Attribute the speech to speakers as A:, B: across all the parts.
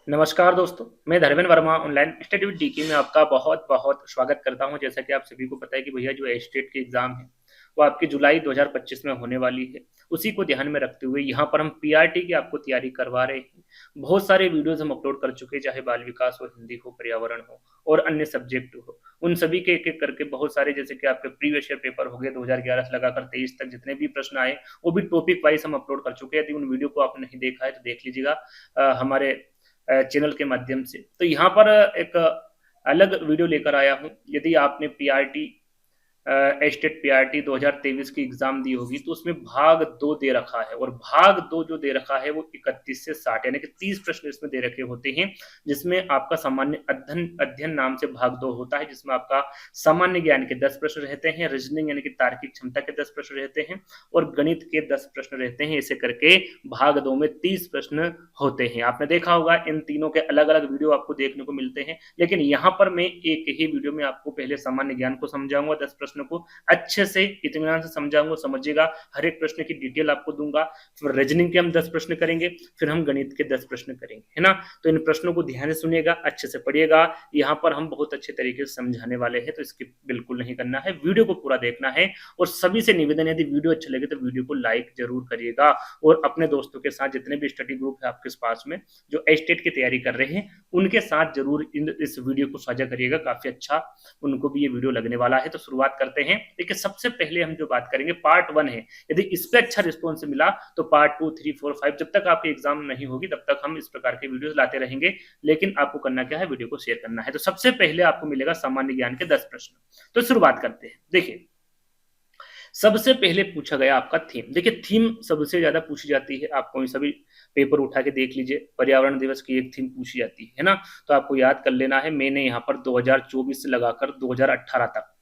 A: नमस्कार दोस्तों, मैं Dharmendra Verma online study with DK में आपका बहुत बहुत स्वागत करता हूं। जैसा कि आप सभी को पता है कि भैया जो एस्टेट की एग्जाम है वो आपकी जुलाई 2025 में होने वाली है। उसी को ध्यान में रखते हुए यहाँ पर हम पीआरटी की आपको तैयारी करवा रहे हैं। बहुत सारे वीडियोस हम अपलोड कर चुके हैं, चाहे बाल विकास हो, हिंदी हो, पर्यावरण हो और अन्य सब्जेक्ट हो। उन सभी के एक एक करके बहुत सारे, जैसे कि आपके प्रीवियस ईयर पेपर हो गए 2011 से लगाकर 23 तक जितने भी प्रश्न आए वो भी टॉपिक वाइज हम अपलोड कर चुके हैं। यदि उन वीडियो को आपने नहीं देखा है तो देख लीजिएगा हमारे चैनल के माध्यम से। तो यहाँ पर एक अलग वीडियो लेकर आया हूँ। यदि आपने पीआरटी एस्टेट पीआरटी 2023 की एग्जाम दी होगी तो उसमें भाग 2 दे रखा है, और भाग 2 जो दे रखा है वो 31 से 60 यानी कि 30 प्रश्न इसमें दे रखे होते हैं, जिसमें आपका सामान्य अध्ययन अध्ययन नाम से भाग 2 होता है, जिसमें आपका सामान्य ज्ञान के 10 प्रश्न रहते हैं, रीजनिंग यानी कि तार्किक क्षमता के 10 प्रश्न रहते हैं और गणित के 10 प्रश्न रहते हैं। ऐसे करके भाग 2 में 30 प्रश्न होते हैं। आपने देखा होगा इन तीनों के अलग अलग वीडियो आपको देखने को मिलते हैं, लेकिन यहाँ पर मैं एक ही वीडियो में आपको पहले सामान्य ज्ञान को समझाऊंगा, 10 प्रश्न को अच्छे से इत्मीनान से समझाऊंगा, समझिएगा। हर एक प्रश्न की डिटेल आपको दूंगा। फिर रीजनिंग के हम 10 प्रश्न करेंगे, फिर हम गणित के 10 प्रश्न करेंगे, है ना। तो इन प्रश्नों को ध्यान से सुनिएगा, अच्छे से पढ़िएगा। यहाँ पर हम बहुत अच्छे तरीके से समझाने वाले हैं, तो स्किप बिल्कुल नहीं करना है, वीडियो को पूरा देखना है। और सभी से निवेदन, यदि वीडियो अच्छा लगे तो वीडियो को लाइक जरूर करिएगा और अपने दोस्तों के साथ, जितने भी स्टडी ग्रुप है आपके पास में जो एस्टेट की तैयारी कर रहे हैं, उनके साथ जरूर इस वीडियो को साझा करिएगा। काफी अच्छा उनको भी ये वीडियो लगने वाला है। तो शुरुआत करते हैं। देखिए, सबसे पहले हम जो बात करेंगे पार्ट 1 है। यदि इस पे अच्छा रिस्पॉन्स मिला तो पार्ट 2, 3, 4, 5 जब तक आपकी एग्जाम नहीं होगी तब तक हम इस प्रकार के वीडियोस लाते रहेंगे। लेकिन आपको करना क्या है, वीडियो को शेयर करना है। तो सबसे पहले आपको मिलेगा सामान्य ज्ञान के 10 प्रश्न। तो शुरुआत करते हैं। देखिए, सबसे पहले पूछा गया आपका थीम। देखिए, थीम सबसे ज्यादा पूछी जाती है। आप कोई सभी पेपर उठा के देख लीजिए, पर्यावरण दिवस की एक थीम पूछी जाती है ना। तो आपको याद कर लेना है, मैंने यहाँ पर 2024 से लगाकर 2018 तक,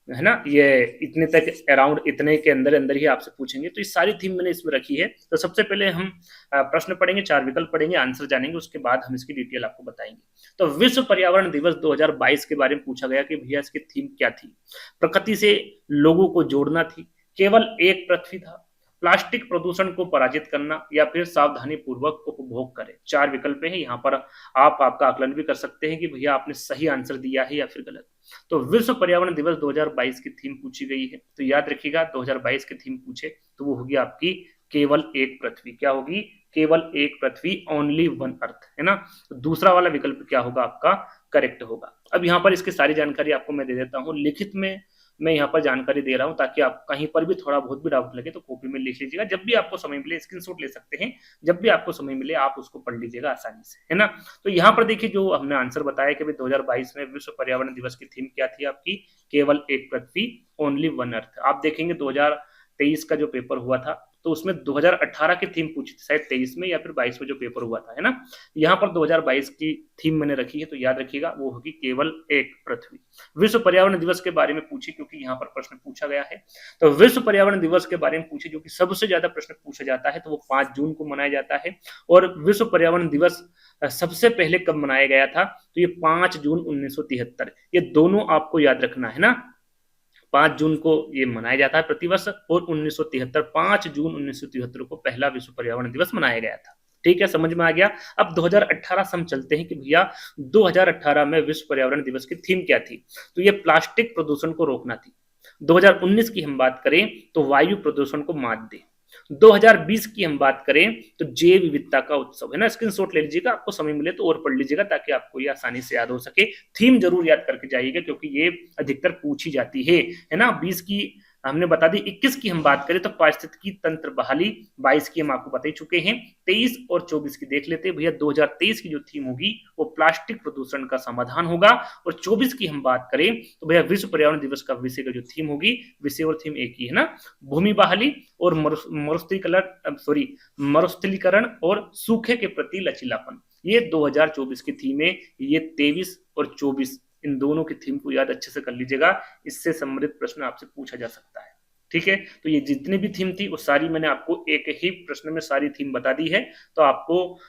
A: है ना, ये इतने तक अराउंड इतने के अंदर अंदर ही आपसे पूछेंगे। तो ये सारी थीम मैंने इसमें रखी है। तो सबसे पहले हम प्रश्न पढ़ेंगे, 4 विकल्प पढ़ेंगे, आंसर जानेंगे, उसके बाद हम इसकी डिटेल आपको बताएंगे। तो विश्व पर्यावरण दिवस 2022 के बारे में पूछा गया कि भैया इसकी थीम क्या थी। प्रकृति से लोगों को जोड़ना थी, केवल एक पृथ्वी था, प्लास्टिक प्रदूषण को पराजित करना, या फिर सावधानी पूर्वक उपभोग करें। 4 विकल्प है यहाँ पर। आप आपका आकलन भी कर सकते हैं कि भैया आपने सही आंसर दिया है या फिर गलत। तो विश्व पर्यावरण दिवस 2022 की थीम पूछी गई है। तो याद रखिएगा, 2022 की थीम पूछे तो वो होगी आपकी केवल एक पृथ्वी। क्या होगी? केवल एक पृथ्वी, ओनली वन अर्थ, है ना। तो दूसरा वाला विकल्प क्या होगा आपका, करेक्ट होगा। अब यहाँ पर इसकी सारी जानकारी आपको मैं दे देता हूँ लिखित में। मैं यहाँ पर जानकारी दे रहा हूँ ताकि आप कहीं पर भी थोड़ा बहुत भी डाउट लगे तो कॉपी में लिख लीजिएगा। जब भी आपको समय मिले स्क्रीनशॉट ले सकते हैं, जब भी आपको समय मिले आप उसको पढ़ लीजिएगा आसानी से, है ना। तो यहाँ पर देखिए, जो हमने आंसर बताया कि 2022 में विश्व पर्यावरण दिवस की थीम क्या थी आपकी, केवल एक पृथ्वी, ओनली वन अर्थ। आप देखेंगे 2023 का जो पेपर हुआ था तो उसमें 2018 की थीम पूछी थी, शायद 23 में या फिर 22 में जो पेपर हुआ था, है ना। यहाँ पर 2022 की थीम मैंने रखी है, तो याद रखिएगा वो होगी केवल एक पृथ्वी। विश्व पर्यावरण दिवस के बारे में पूछी क्योंकि यहाँ पर प्रश्न पूछा गया है। तो विश्व पर्यावरण दिवस के बारे में पूछे जो कि सबसे ज्यादा प्रश्न पूछा जाता है, तो वो 5 जून को मनाया जाता है। और विश्व पर्यावरण दिवस सबसे पहले कब मनाया गया था, तो ये 5 जून 1973। ये दोनों आपको याद रखना है ना। 5 जून को ये मनाया जाता है प्रतिवर्ष, और 1973, 5 जून 1973 को पहला विश्व पर्यावरण दिवस मनाया गया था। ठीक है, समझ में आ गया। अब 2018 से हम चलते हैं कि भैया 2018 में विश्व पर्यावरण दिवस की थीम क्या थी। तो ये प्लास्टिक प्रदूषण को रोकना थी। 2019 की हम बात करें तो वायु प्रदूषण को मात दे। 2020 की हम बात करें तो जैव विविधता का उत्सव, है ना। स्क्रीनशॉट ले लीजिएगा, आपको समय मिले तो और पढ़ लीजिएगा ताकि आपको ये आसानी से याद हो सके। थीम जरूर याद करके जाइएगा क्योंकि ये अधिकतर पूछी जाती है ना। 20 की हमने बता दी। 21 की हम बात करें तो पारिस्थितिकी तंत्र बहाली। 22 की हम आपको बता ही चुके हैं। 23 और 24 की देख लेते हैं भैया। 2023 की जो थीम होगी वो प्लास्टिक प्रदूषण का समाधान होगा। और 24 की हम बात करें तो भैया विश्व पर्यावरण दिवस का विषय का जो थीम होगी, विषय और थीम एक ही है ना, भूमि बहाली और मरुस्थलीकरण और सूखे के प्रति लचीलापन। ये 2024 की थीम है। ये 23 और 24 इन दोनों की थीम को याद अच्छे से कर लीजिएगा। इससे संबंधित प्रश्न आपसे पूछा जा सकता है। ठीक है, तो ये जितनी भी थीम थी वो सारी मैंने आपको एक ही प्रश्न में सारी थीम बता दी है। तो आपको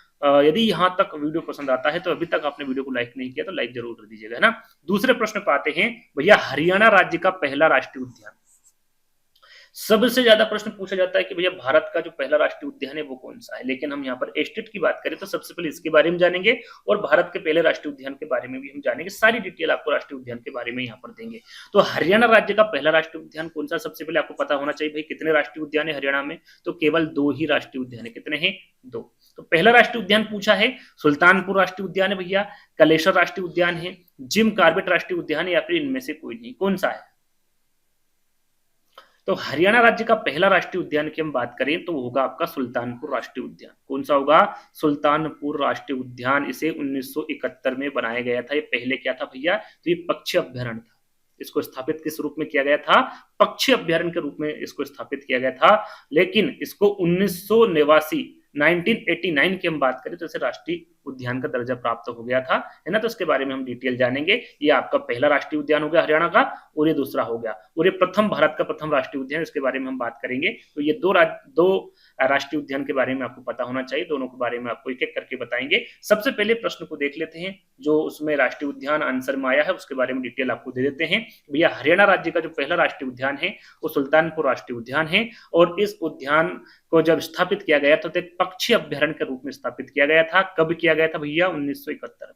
A: यदि यहाँ तक वीडियो पसंद आता है तो अभी तक आपने वीडियो को लाइक नहीं किया तो लाइक जरूर कर दीजिएगा, है ना। दूसरे प्रश्न पे आते हैं भैया। हरियाणा राज्य का पहला राष्ट्रीय उद्यान। सबसे ज्यादा प्रश्न पूछा जाता है कि भैया भारत का जो पहला राष्ट्रीय उद्यान है वो कौन सा है, लेकिन हम यहाँ पर एस्टेट की बात करें तो सबसे पहले इसके बारे में जानेंगे और भारत के पहले राष्ट्रीय उद्यान के बारे में भी हम जानेंगे। सारी डिटेल आपको राष्ट्रीय उद्यान के बारे में यहाँ पर देंगे। तो हरियाणा राज्य का पहला राष्ट्रीय उद्यान कौन सा, सबसे पहले आपको पता होना चाहिए भाई कितने राष्ट्रीय उद्यान है हरियाणा में। तो केवल 2 ही राष्ट्रीय उद्यान है। कितने हैं? 2। तो पहला राष्ट्रीय उद्यान पूछा है सुल्तानपुर राष्ट्रीय उद्यान है भैया, कलेश्वर राष्ट्रीय उद्यान है, जिम कार्बेट राष्ट्रीय उद्यान है, या फिर इनमें से कोई नहीं। कौन सा है? तो हरियाणा राज्य का पहला राष्ट्रीय उद्यान की हम बात करें तो वो होगा आपका सुल्तानपुर राष्ट्रीय उद्यान। कौन सा होगा? सुल्तानपुर राष्ट्रीय उद्यान। इसे 1971 में बनाया गया था। ये पहले क्या था भैया? तो ये पक्षी अभ्यारण्य था। इसको स्थापित किस रूप में किया गया था? पक्षी अभ्यारण्य के रूप में इसको स्थापित किया गया था। लेकिन इसको 1989 की हम बात करें तो इसे राष्ट्रीय उद्यान का दर्जा प्राप्त हो गया था, है ना। तो इसके बारे में हम डिटेल जानेंगे। ये आपका पहला राष्ट्रीय उद्यान हो गया हरियाणा का, और ये दूसरा हो गया, और ये प्रथम भारत का प्रथम राष्ट्रीय उद्यान, इसके बारे में हम बात करेंगे। तो ये दो राष्ट्रीय उद्यान के बारे में आपको पता होना चाहिए। दोनों के बारे में आपको एक एक करके बताएंगे। सबसे पहले प्रश्न को देख लेते हैं जो उसमें राष्ट्रीय उद्यान आंसर में आया है, उसके बारे में डिटेल आपको दे देते हैं। भैया हरियाणा राज्य का जो पहला राष्ट्रीय उद्यान है वो सुल्तानपुर राष्ट्रीय उद्यान है, और इस उद्यान को जब स्थापित किया गया तो एक पक्षी अभ्यारण्य के रूप में स्थापित किया गया था। कब किया गया था भैया? 1971 में।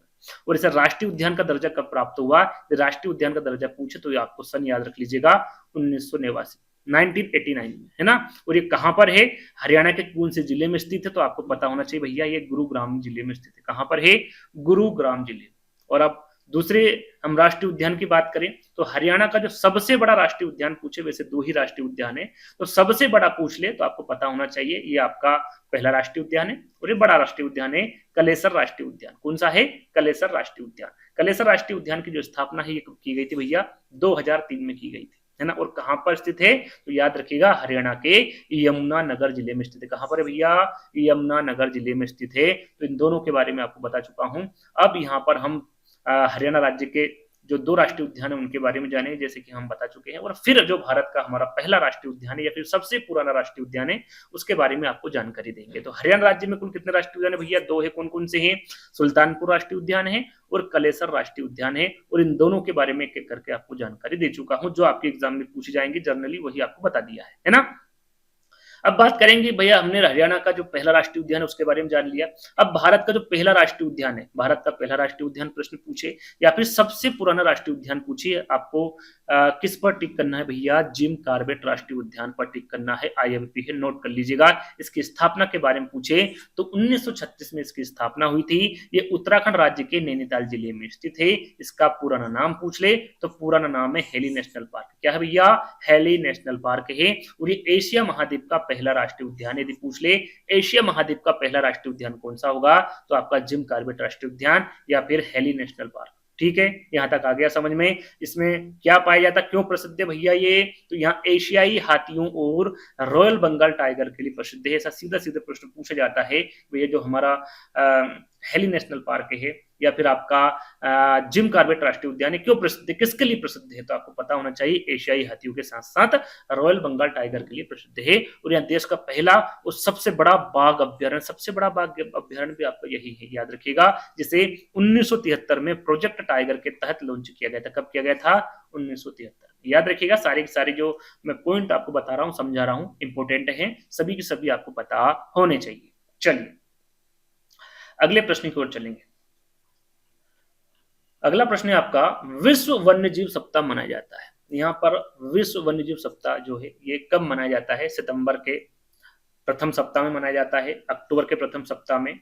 A: और इसे राष्ट्रीय उद्यान का दर्जा कब प्राप्त हुआ? राष्ट्रीय उद्यान का दर्जा पूछे तो आपको सन याद रख लीजिएगा, 1989 में, है ना। और ये कहां पर है? हरियाणा के कौन से जिले में स्थित है? तो आपको पता होना चाहिए भैया ये गुरुग्राम जिले में स्थित है। कहां पर है? गुरुग्राम जिले। और अब दूसरे हम राष्ट्रीय उद्यान की बात करें तो हरियाणा का जो सबसे बड़ा राष्ट्रीय उद्यान पूछे, वैसे 2 ही राष्ट्रीय उद्यान है, तो सबसे बड़ा पूछ ले तो आपको पता होना चाहिए ये आपका पहला राष्ट्रीय उद्यान है, और ये बड़ा राष्ट्रीय उद्यान है कलेसर राष्ट्रीय उद्यान। कौन सा है? कलेसर राष्ट्रीय उद्यान। कलेसर राष्ट्रीय उद्यान की जो स्थापना है ये कब की गई थी भैया? 2003 में की गई थी, है ना। और कहां पर स्थित है? तो याद रखिएगा हरियाणा के यमुनानगर जिले में स्थित है। कहां पर है भैया? यमुनानगर जिले में स्थित है। तो इन दोनों के बारे में आपको बता चुका हूं। अब यहाँ पर हम हरियाणा राज्य के जो 2 राष्ट्रीय उद्यान है उनके बारे में जाने, जैसे कि हम बता चुके हैं। और फिर जो भारत का हमारा पहला राष्ट्रीय उद्यान है या फिर सबसे पुराना राष्ट्रीय उद्यान है उसके बारे में आपको जानकारी देंगे। तो हरियाणा राज्य में कुल कितने राष्ट्रीय उद्यान है भैया? 2 है। कौन कौन से हैं? सुल्तानपुर राष्ट्रीय उद्यान है और कलेसर राष्ट्रीय उद्यान है। और इन दोनों के बारे में एक एक करके आपको जानकारी दे चुका हूं। जो आपके एग्जाम में पूछी जाएंगी जनरली वही आपको बता दिया है ना। अब बात करेंगे भैया, हमने हरियाणा का जो पहला राष्ट्रीय उद्यान है उसके बारे में जान लिया। अब भारत का जो पहला राष्ट्रीय उद्यान है, भारत का पहला राष्ट्रीय उद्यान प्रश्न पूछे या फिर सबसे पुराना राष्ट्रीय उद्यान पूछिए, आपको किस पर टिक करना है भैया? जिम कार्बेट राष्ट्रीय उद्यान पर टिक करना है। IMP है, नोट कर लीजिएगा। इसकी स्थापना के बारे में पूछे तो 1936 में इसकी स्थापना हुई थी। ये उत्तराखंड राज्य के नैनीताल जिले में स्थित है। इसका पुराना नाम पूछ ले तो पुराना नाम है हेली नेशनल पार्क। क्या है भैया? हेली नेशनल पार्क है। और ये एशिया महाद्वीप का पहला राष्ट्रीय उद्यान। यदि पूछ ले एशिया महाद्वीप का पहला राष्ट्रीय उद्यान कौन सा होगा, तो आपका जिम कार्बेट राष्ट्रीय उद्यान या फिर हेली नेशनल पार्क। ठीक है, यहां तक आ गया समझ में। इसमें क्या पाया जाता, क्यों प्रसिद्ध है भैया ये? तो यहाँ एशियाई हाथियों और रॉयल बंगाल टाइगर के लिए प्रसिद्ध है। ऐसा सीधा सीधा प्रश्न पूछा जाता है। भैया जो हमारा हेली नेशनल पार्क है या फिर आपका जिम कार्बेट राष्ट्रीय उद्यान है, क्यों प्रसिद्ध है, किसके लिए प्रसिद्ध है? तो आपको पता होना चाहिए एशियाई हाथियों के साथ साथ रॉयल बंगाल टाइगर के लिए प्रसिद्ध है। और यहाँ देश का पहला और सबसे बड़ा बाघ अभ्यारण्य, सबसे बड़ा बाघ अभ्यारण्य भी आपका यही है, याद रखिएगा, जिसे 1973 में प्रोजेक्ट टाइगर के तहत लॉन्च किया गया था। कब किया गया था? 1973। याद रखिएगा, सारे सारे जो मैं पॉइंट आपको बता रहा हूँ, समझा रहा हूँ, इंपोर्टेंट है, सभी के सभी आपको पता होने चाहिए। चलिए अगले प्रश्न की ओर चलेंगे। अगला प्रश्न है आपका, विश्व वन्यजीव सप्ताह मनाया जाता है। यहाँ पर विश्व वन्यजीव सप्ताह जो है ये कब मनाया जाता है? सितंबर के प्रथम सप्ताह में मनाया जाता है, अक्टूबर के प्रथम सप्ताह में,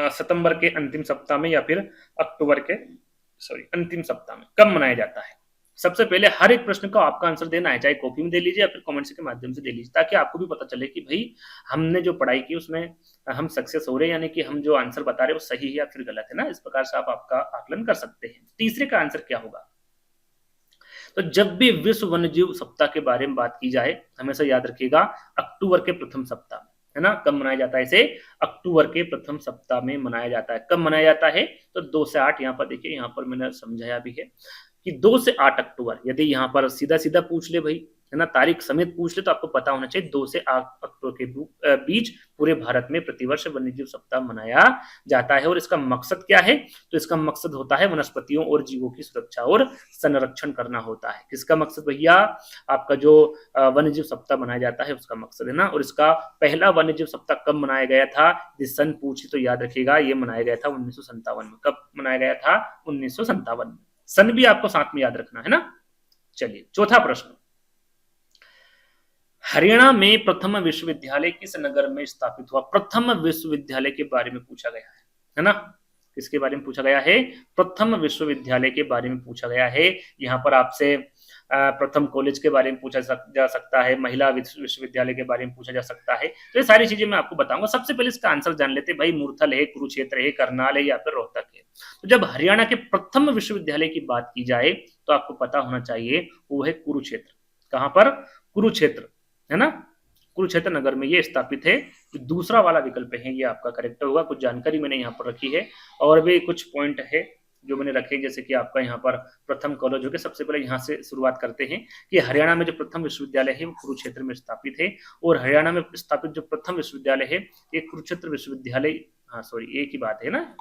A: सितंबर के अंतिम सप्ताह में, या फिर अक्टूबर के अंतिम सप्ताह में। कब मनाया जाता है? सबसे पहले हर एक प्रश्न का आपका आंसर देना है, चाहे कॉपी में दे लीजिए या फिर कमेंट्स के माध्यम से दे लीजिए, ताकि आपको भी पता चले कि भाई हमने जो पढ़ाई की उसमें हम सक्सेस हो रहे हैं, यानी कि हम जो आंसर बता रहे हैं वो सही है या फिर गलत है ना। इस प्रकार से आप आपका आकलन कर सकते हैं। तीसरे का आंसर क्या होगा? तो जब भी विश्व वन्यजीव सप्ताह के बारे में बात की जाए, हमेशा याद रखिएगा अक्टूबर के प्रथम सप्ताह में, है ना। कब मनाया जाता है इसे? अक्टूबर के प्रथम सप्ताह में मनाया जाता है। कब मनाया जाता है? तो 2 से 8, यहाँ पर देखिए, यहाँ पर मैंने समझाया भी है कि 2 से 8 अक्टूबर। यदि यहाँ पर सीधा सीधा पूछ ले भाई, है ना, तारीख समेत पूछ ले तो आपको पता होना चाहिए। 2 से 8 अक्टूबर के बीच पूरे भारत में प्रतिवर्ष वन्यजीव सप्ताह मनाया जाता है। और इसका मकसद क्या है? तो इसका मकसद होता है वनस्पतियों और जीवों की सुरक्षा और संरक्षण करना होता है। किसका मकसद भैया? आपका जो वन्यजीव सप्ताह मनाया जाता है उसका मकसद, है ना। और इसका पहला वन्यजीव सप्ताह कब मनाया गया था? जिस सन पूछे तो याद रखिएगा, ये मनाया गया था 1957 में। कब मनाया गया था? 1957 में। सन भी आपको साथ में याद रखना है ना। चलिए चौथा प्रश्न, हरियाणा में प्रथम विश्वविद्यालय किस नगर में स्थापित हुआ? प्रथम विश्वविद्यालय के बारे में पूछा गया है ना। किसके बारे में पूछा गया है? प्रथम विश्वविद्यालय के बारे में पूछा गया है। यहाँ पर आपसे प्रथम कॉलेज के बारे में पूछा जा सकता है, महिला विश्वविद्यालय के बारे में पूछा जा सकता है। तो ये सारी चीजें मैं आपको बताऊंगा। सबसे पहले इसका आंसर जान लेते हैं भाई, मूर्थल है, कुरुक्षेत्र है, करनाल है या फिर रोहतक है। तो जब हरियाणा के प्रथम विश्वविद्यालय की बात की जाए तो आपको पता होना चाहिए वो है कुरुक्षेत्र। कहां पर? कुरुक्षेत्र, है ना। कुरुक्षेत्र नगर में ये स्थापित है। दूसरा वाला विकल्प है ये आपका करेक्ट होगा। कुछ जानकारी मैंने यहाँ पर रखी है और भी कुछ पॉइंट है जो मैंने रखे, जैसे कि आपका यहाँ पर प्रथम कॉलेज हो गया। सबसे पहले यहाँ से शुरुआत करते हैं कि हरियाणा में जो प्रथम विश्वविद्यालय है वो कुरुक्षेत्र में स्थापित है। और हरियाणा में स्थापित जो प्रथम विश्वविद्यालय है ये कुरुक्षेत्र विश्वविद्यालय, हाँ सॉरी एक ही बात है ना,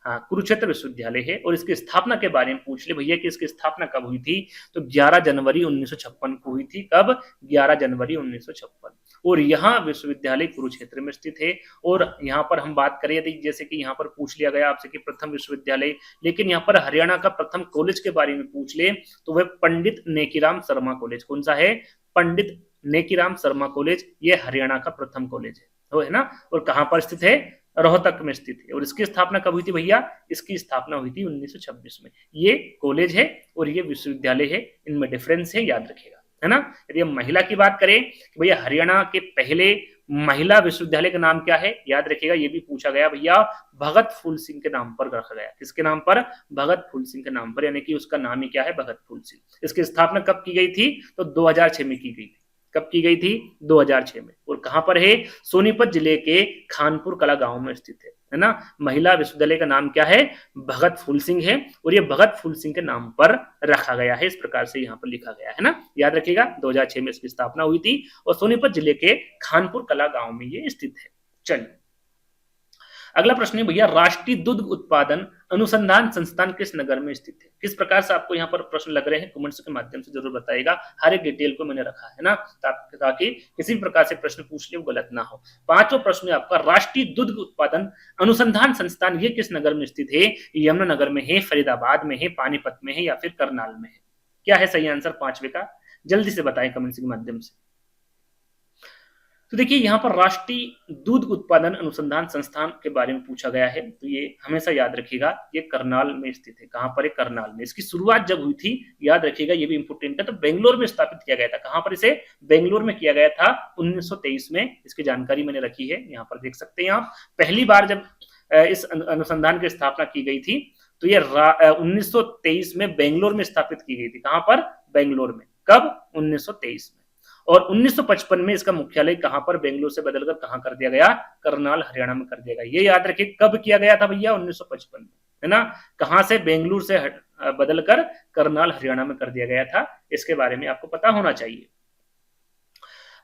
A: हाँ कुरुक्षेत्र विश्वविद्यालय है। और इसकी स्थापना के बारे में पूछ ले भैया कि इसकी स्थापना कब हुई थी? तो 11 जनवरी 1956 को हुई थी। कब? 11 जनवरी 1956। और यहाँ विश्वविद्यालय कुरुक्षेत्र में स्थित है। और यहाँ पर हम बात करें यदि, जैसे कि यहाँ पर पूछ लिया गया आपसे कि प्रथम विश्वविद्यालय, लेकिन यहाँ पर हरियाणा का प्रथम कॉलेज के बारे में पूछ ले तो वह पंडित नेकीराम शर्मा कॉलेज। कौन सा है? पंडित नेकीराम शर्मा कॉलेज। ये हरियाणा का प्रथम कॉलेज है ना। और कहाँ पर स्थित है? रोहतक में स्थित है। और इसकी स्थापना कब हुई थी भैया? इसकी स्थापना हुई थी 1926 में। ये कॉलेज है और ये विश्वविद्यालय है, इनमें डिफरेंस है, याद रखिएगा, है ना। यदि हम महिला की बात करें कि भैया हरियाणा के पहले महिला विश्वविद्यालय का नाम क्या है? याद रखिएगा, ये भी पूछा गया भैया, भगत फूल सिंह के नाम पर रखा गया। किसके नाम पर? भगत फूल सिंह के नाम पर, यानी कि उसका नाम ही क्या है? भगत फूल सिंह। इसकी स्थापना कब की गई थी? तो 2006 में की गई थी। कब की गई थी? 2006 में। और कहां पर है? सोनीपत जिले के खानपुर कला गांव में स्थित है ना। महिला विश्वविद्यालय का नाम क्या है? भगत फूल सिंह है। और ये भगत फूल सिंह के नाम पर रखा गया है, इस प्रकार से यहाँ पर लिखा गया है ना, याद रखिएगा। 2006 में इसकी स्थापना हुई थी और सोनीपत जिले के खानपुर कला गांव में ये स्थित है। चलिए अगला प्रश्न है भैया, राष्ट्रीय दुग्ध उत्पादन अनुसंधान संस्थान किस नगर में स्थित है? किस प्रकार से आपको यहाँ पर प्रश्न लग रहे हैं कमेंट्स के माध्यम से जरूर बताइएगा। हर एक डिटेल को मैंने रखा है ना, ताकि किसी भी प्रकार से प्रश्न पूछ ले वो गलत ना हो। पांचवा प्रश्न है आपका, राष्ट्रीय दुग्ध उत्पादन अनुसंधान संस्थान ये किस नगर में स्थित है? यमुनानगर में है, फरीदाबाद में है, पानीपत में है या फिर करनाल में है? क्या है सही आंसर पांचवे का? जल्दी से बताएं कमेंट्स के माध्यम से। तो देखिए यहाँ पर राष्ट्रीय दूध उत्पादन अनुसंधान संस्थान के बारे में पूछा गया है, तो ये हमेशा याद रखिएगा, ये करनाल में स्थित है। कहां पर है? करनाल में। इसकी शुरुआत जब हुई थी, याद रखिएगा, ये भी इंपोर्टेंट है, तो बेंगलोर में स्थापित किया गया था। कहां पर? इसे बेंगलोर में किया गया था 1923 में। इसकी जानकारी मैंने रखी है, यहाँ पर देख सकते हैं आप। पहली बार जब इस अनुसंधान की स्थापना की गई थी तो ये 1923 में बेंगलोर में स्थापित की गई थी। कहां पर? बेंगलोर में। कब? 1923 में। और 1955 में इसका मुख्यालय कहां पर? बेंगलुरु से बदलकर कहां कर दिया गया? करनाल, हरियाणा में कर दिया गया। ये याद रखिए, कब किया गया था भैया? 1955 में, है ना। कहां से? बेंगलुरु से बदलकर करनाल, हरियाणा में कर दिया गया था। इसके बारे में आपको पता होना चाहिए।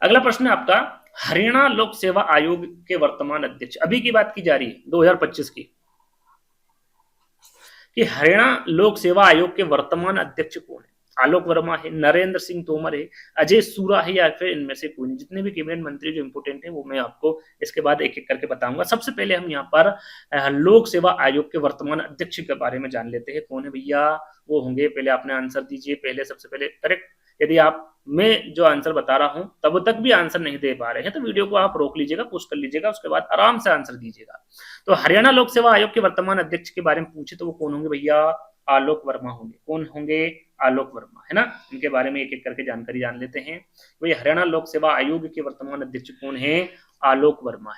A: अगला प्रश्न है आपका, हरियाणा लोक सेवा आयोग के वर्तमान अध्यक्ष, अभी की बात की जा रही है 2025 की, कि हरियाणा लोक सेवा आयोग के वर्तमान अध्यक्ष कौन है? आलोक वर्मा है, नरेंद्र सिंह तोमर है, अजय सूरा है या फिर इनमें से कोई नहीं। जितने भी कैबिनेट मंत्री जो इंपोर्टेंट है वो मैं आपको इसके बाद एक एक करके बताऊंगा। सबसे पहले हम यहाँ पर लोक सेवा आयोग के वर्तमान अध्यक्ष के बारे में जान लेते हैं। कौन है भैया? वो होंगे, पहले आपने आंसर दीजिए, पहले सबसे पहले करेक्ट। यदि आप मैं जो आंसर बता रहा हूं तब तक भी आंसर नहीं दे पा रहे हैं तो वीडियो को आप रोक लीजिएगा, पॉज कर लीजिएगा, उसके बाद आराम से आंसर दीजिएगा। तो हरियाणा लोक सेवा आयोग के वर्तमान अध्यक्ष के बारे में पूछे तो वो कौन होंगे भैया? आलोक वर्मा होंगे। कौन होंगे? आलोक वर्मा, है ना। इनके बारे में एक एक करके जानकारी जान लेते हैं। वही हरियाणा लोक सेवा आयोग के वर्तमान अध्यक्ष कौन है? आलोक वर्मा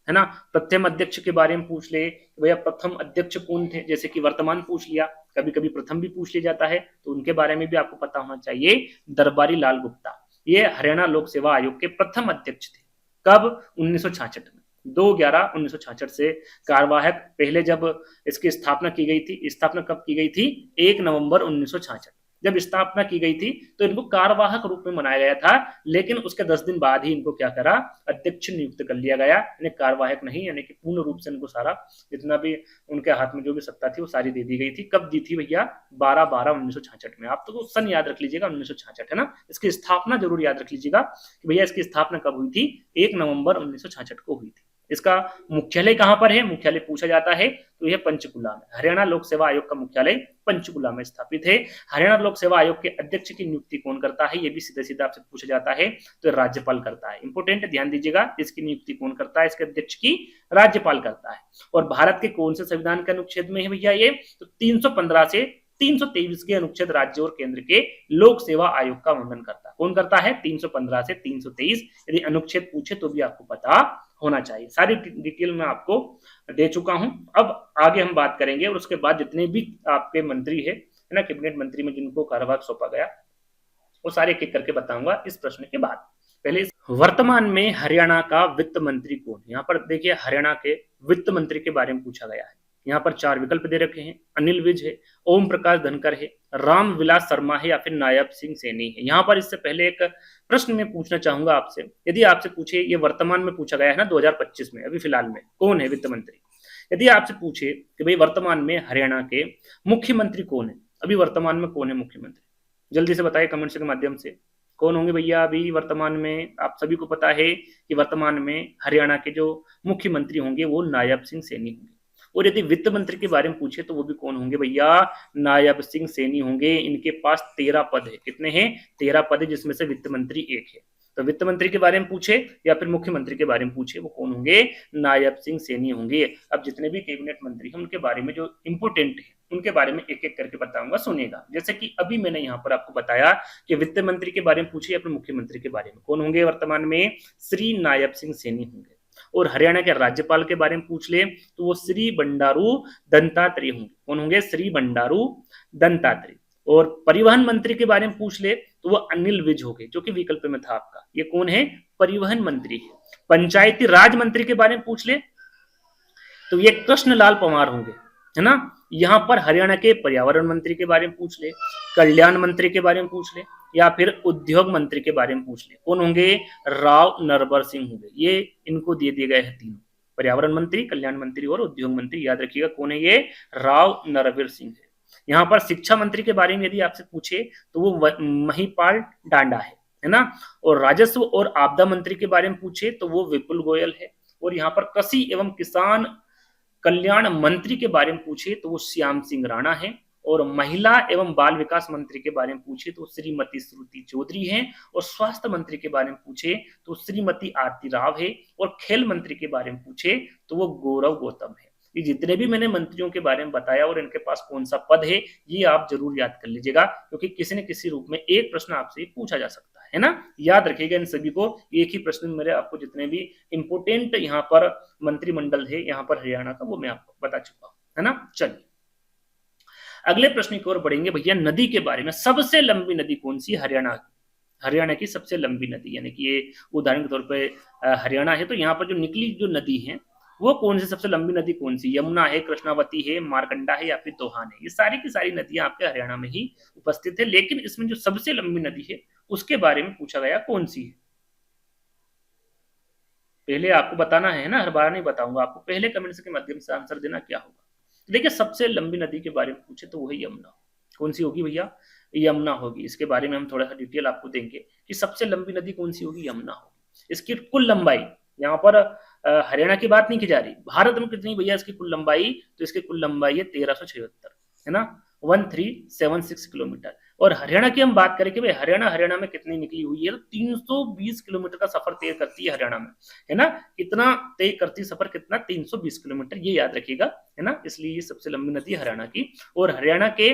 A: है ना। प्रथम अध्यक्ष के बारे में पूछ ले, भैया प्रथम अध्यक्ष कौन थे, जैसे कि वर्तमान पूछ लिया, कभी कभी प्रथम भी पूछ लिया जाता है, तो उनके बारे में भी आपको पता होना चाहिए। दरबारी लाल गुप्ता, ये हरियाणा लोक सेवा आयोग के प्रथम अध्यक्ष थे। कब? 1966 में। 2/11/1966 से कार्यवाहक। पहले जब इसकी स्थापना की गई थी, स्थापना कब की गई थी? 1 नवंबर 1966। जब स्थापना की गई थी तो इनको कार्यवाहक रूप में मनाया गया था, लेकिन उसके 10 दिन बाद ही इनको क्या करा, अध्यक्ष नियुक्त कर लिया गया। इन्हें कार्यवाहक नहीं, यानी कि पूर्ण रूप से इनको सारा जितना भी उनके हाथ में जो भी सत्ता थी वो सारी दे दी गई थी। कब दी थी भैया, 12/12/1966 में। आप तो सन याद रख लीजिएगा, 1966 है ना। इसकी स्थापना जरूर याद रख लीजिएगा कि भैया इसकी स्थापना कब हुई थी, 1 नवंबर 1966 को हुई थी। इसका मुख्यालय कहां पर है, मुख्यालय पूछा जाता है तो यह पंचकुला में। हरियाणा लोक सेवा आयोग का मुख्यालय पंचकुला में स्थापित है। हरियाणा लोक सेवा आयोग के अध्यक्ष की नियुक्ति कौन करता है, ये भी सीधे सीधा आपसे पूछा जाता है, तो राज्यपाल करता है। इंपोर्टेंट, ध्यान दीजिएगा, इसकी नियुक्ति कौन करता है, इसके अध्यक्ष की राज्यपाल करता है। और भारत के कौन से संविधान के अनुच्छेद में है भैया ये, तो 315 से 323 के अनुच्छेड राज्य और केंद्र के लोक सेवा आयोग का वर्णन करता है। कौन करता है, 315 से 323। यदि अनुच्छेद पूछे तो भी आपको पता होना चाहिए। सारी डिटेल मैं आपको दे चुका हूं। अब आगे हम बात करेंगे, और उसके बाद जितने भी आपके मंत्री है ना, कैबिनेट मंत्री में जिनको कार्यभार सौंपा गया, वो सारे एक एक करके बताऊंगा इस प्रश्न के बाद। पहले वर्तमान में हरियाणा का वित्त मंत्री कौन है। यहाँ पर देखिए हरियाणा के वित्त मंत्री के बारे में पूछा गया है। यहाँ पर 4 विकल्प दे रखे हैं, अनिल विज है, ओम प्रकाश धनखड़ है, राम विलास शर्मा है, या फिर नायब सिंह सैनी है। यहाँ पर इससे पहले एक प्रश्न मैं पूछना चाहूंगा आपसे, यदि आपसे पूछे, ये वर्तमान में पूछा गया है ना 2025 में, अभी फिलहाल में कौन है वित्त मंत्री। यदि आपसे पूछे कि भाई वर्तमान में हरियाणा के मुख्यमंत्री कौन है, अभी वर्तमान में कौन है मुख्यमंत्री, जल्दी से बताइए कमेंट्स के माध्यम से, कौन होंगे भैया अभी वर्तमान में। आप सभी को पता है कि वर्तमान में हरियाणा के जो मुख्यमंत्री होंगे वो नायब सिंह सैनी होंगे। और यदि वित्त मंत्री के बारे में पूछे तो वो भी कौन होंगे भैया, नायब सिंह सैनी होंगे। इनके पास 13 पद है। कितने हैं, 13 पद है, जिसमें से वित्त मंत्री एक है। तो वित्त मंत्री के बारे में पूछे या फिर मुख्यमंत्री के बारे में पूछे, वो कौन होंगे, नायब सिंह सैनी होंगे। अब जितने भी कैबिनेट मंत्री हैं उनके बारे में जो इंपोर्टेंट है उनके बारे में एक एक करके बताऊंगा, सुनिएगा। जैसे कि अभी मैंने यहाँ पर आपको बताया कि वित्त मंत्री के बारे में पूछे या फिर मुख्यमंत्री के बारे में, कौन होंगे वर्तमान में, श्री नायब सिंह सैनी होंगे। और हरियाणा के राज्यपाल के बारे में पूछ ले तो वो श्री बंडारू दत्तात्रेय होंगे। कौन होंगे, श्री बंडारू दत्तात्रेय। और परिवहन मंत्री के बारे में पूछ ले तो वो अनिल विज हो गए, जो कि विकल्प में था आपका। ये कौन है, परिवहन मंत्री है। पंचायती राज मंत्री के बारे में पूछ ले तो ये कृष्णलाल पंवार होंगे, है ना। यहां पर हरियाणा के पर्यावरण मंत्री के बारे में पूछ ले, कल्याण मंत्री के बारे में पूछ ले, या फिर उद्योग मंत्री के बारे में पूछ ले, कौन होंगे, राव नरबर सिंह होंगे। ये इनको दे दिए गए हैं तीनों, पर्यावरण मंत्री, कल्याण मंत्री और उद्योग मंत्री। याद रखिएगा कौन है ये, राव नरबर सिंह है। यहाँ पर शिक्षा मंत्री के बारे में यदि आपसे पूछे तो वो महिपाल डांडा है ना। और राजस्व और आपदा मंत्री के बारे में पूछे तो वो विपुल गोयल है। और यहाँ पर कृषि एवं किसान कल्याण मंत्री के बारे में पूछे तो वो श्याम सिंह राणा है। और महिला एवं बाल विकास मंत्री के बारे में पूछे तो श्रीमती श्रुति चौधरी हैं। और स्वास्थ्य मंत्री के बारे में पूछे तो श्रीमती आरती राव है। और खेल मंत्री के बारे में पूछे तो वो गौरव गौतम है। ये जितने भी मैंने मंत्रियों के बारे में बताया और इनके पास कौन सा पद है, ये आप जरूर याद कर लीजिएगा, क्योंकि किसी न किसी रूप में एक प्रश्न आपसे पूछा जा सकता है ना। याद रखिएगा इन सभी को। एक ही प्रश्न मेरे आपको जितने भी इंपोर्टेंट यहाँ पर मंत्रिमंडल है यहाँ पर हरियाणा का, वो मैं आपको बता चुका हूँ, है ना। चलिए अगले प्रश्न की ओर बढ़ेंगे भैया। नदी के बारे में, सबसे लंबी नदी कौन सी, हरियाणा की सबसे लंबी नदी, यानी कि ये उदाहरण के तौर पर हरियाणा है तो यहाँ पर जो निकली जो नदी है वो कौन सी, सबसे लंबी नदी कौन सी, यमुना है, कृष्णावती है, मारकंडा है, या फिर दोहान है। ये सारी की सारी नदियां आपके हरियाणा में ही उपस्थित है। लेकिन इसमें जो सबसे लंबी नदी है उसके बारे में पूछा गया, कौन सी है। पहले आपको बताना है ना, हर बार नहीं बताऊंगा आपको, पहले कमेंट्स के माध्यम से आंसर देना क्या होगा। देखिए सबसे लंबी नदी के बारे में पूछे तो वही यमुना। कौन सी होगी भैया, यमुना होगी। इसके बारे में हम थोड़ा सा डिटेल आपको देंगे कि सबसे लंबी नदी कौन सी होगी, यमुना होगी। इसकी कुल लंबाई, यहाँ पर हरियाणा की बात नहीं की जा रही, भारत में कितनी भैया इसकी कुल लंबाई, तो इसकी कुल लंबाई है 1376, है ना, 1376 किलोमीटर। और हरियाणा की हम बात करें कि भाई हरियाणा में कितनी निकली हुई है, तो 320 किलोमीटर का सफर तय करती है हरियाणा में, है ना। कितना तय करती सफर, कितना, 320 किलोमीटर, ये याद रखिएगा, है ना। इसलिए ये सबसे लंबी नदी हरियाणा की। और हरियाणा के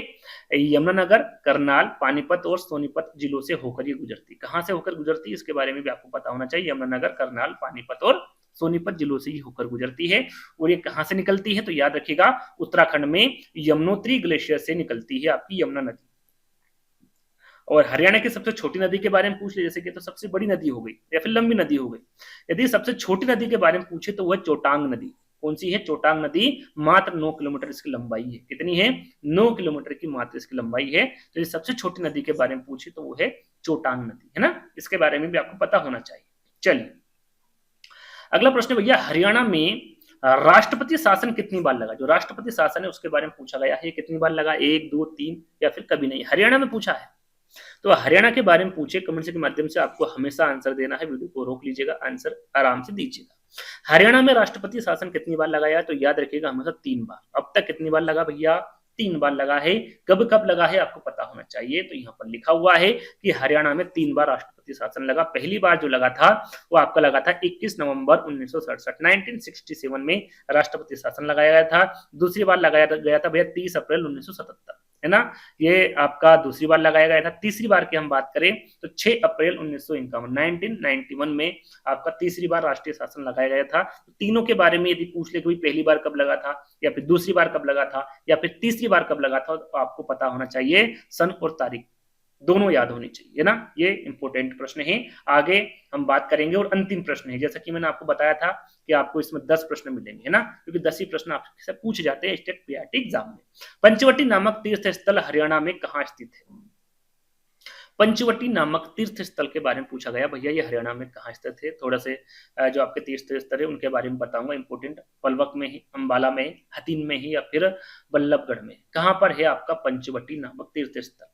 A: यमुनानगर, करनाल, पानीपत और सोनीपत जिलों से होकर ये गुजरती। कहाँ से होकर गुजरती, इसके बारे में भी आपको पता होना चाहिए। यमुनानगर, करनाल, पानीपत और सोनीपत जिलों से ही होकर गुजरती है। और ये कहां से निकलती है, तो याद रखिएगा उत्तराखंड में यमुनोत्री ग्लेशियर से निकलती है आपकी यमुना नदी। और हरियाणा की सबसे छोटी नदी के बारे में पूछ ले जैसे कि, तो सबसे बड़ी नदी हो गई या फिर लंबी नदी हो गई। यदि सबसे छोटी नदी के बारे में पूछे तो वह चोटांग नदी, कौन सी है? चोटांग नदी, मात्र 9 किलोमीटर इसकी लंबाई है। कितनी है? 9 किलोमीटर की मात्र इसकी लंबाई है। तो ये सबसे छोटी नदी के बारे में पूछे तो वो है चोटांग नदी, है ना। इसके बारे में भी आपको पता होना चाहिए। चलिए अगला प्रश्न भैया, हरियाणा में राष्ट्रपति शासन कितनी बार लगा? जो राष्ट्रपति शासन है उसके बारे में पूछा गया है, कितनी बार लगा? 1, 2, 3 या फिर कभी नहीं? हरियाणा में पूछा है। तो हरियाणा के बारे में पूछे कमेंट के माध्यम से आपको हमेशा आंसर देना है, वीडियो को रोक लीजिएगा, आंसर आराम से दीजिएगा। हरियाणा में राष्ट्रपति शासन कितनी बार लगाया? तो याद रखिएगा हमेशा 3 बार। अब तक कितनी बार लगा भैया? 3 बार लगा है। कब कब लगा है आपको पता होना चाहिए। तो यहाँ पर लिखा हुआ है कि हरियाणा में 3 बार राष्ट्रपति शासन लगा। पहली बार जो लगा था वो आपका लगा था 21 नवंबर 1967, 1967 में राष्ट्रपति शासन लगाया गया था। दूसरी बार लगाया गया था भैया 30 अप्रैल 1977, है ना। ये आपका दूसरी बार लगाया गया था। तीसरी बार की हम बात करें तो 6 अप्रैल 1951, 1991 में आपका तीसरी बार राष्ट्रीय शासन लगाया गया था। तो तीनों के बारे में यदि पूछ ले कि पहली बार कब लगा था या फिर दूसरी बार कब लगा था या फिर तीसरी बार कब लगा था, तो आपको पता होना चाहिए सन और तारीख, दोनों याद होनी चाहिए ना। ये इंपॉर्टेंट प्रश्न है। आगे हम बात करेंगे और अंतिम प्रश्न है, जैसा कि मैंने आपको बताया था कि आपको इसमें 10 प्रश्न मिलेंगे, है ना, क्योंकि 10 ही प्रश्न आपसे पूछ जाते हैं स्टेट पीआरटी एग्जाम में। पंचवटी नामक तीर्थ स्थल हरियाणा में कहाँ स्थित है? पंचवटी नामक तीर्थ स्थल के बारे में पूछा गया भैया, ये हरियाणा में कहाँ स्थित है? थोड़ा से जो आपके तीर्थ स्थल है उनके बारे में बताऊंगा, इंपोर्टेंट। पलवक में ही, अंबाला में, हथिन में ही या फिर बल्लभगढ़ में? कहाँ पर है आपका पंचवटी नामक तीर्थ स्थल?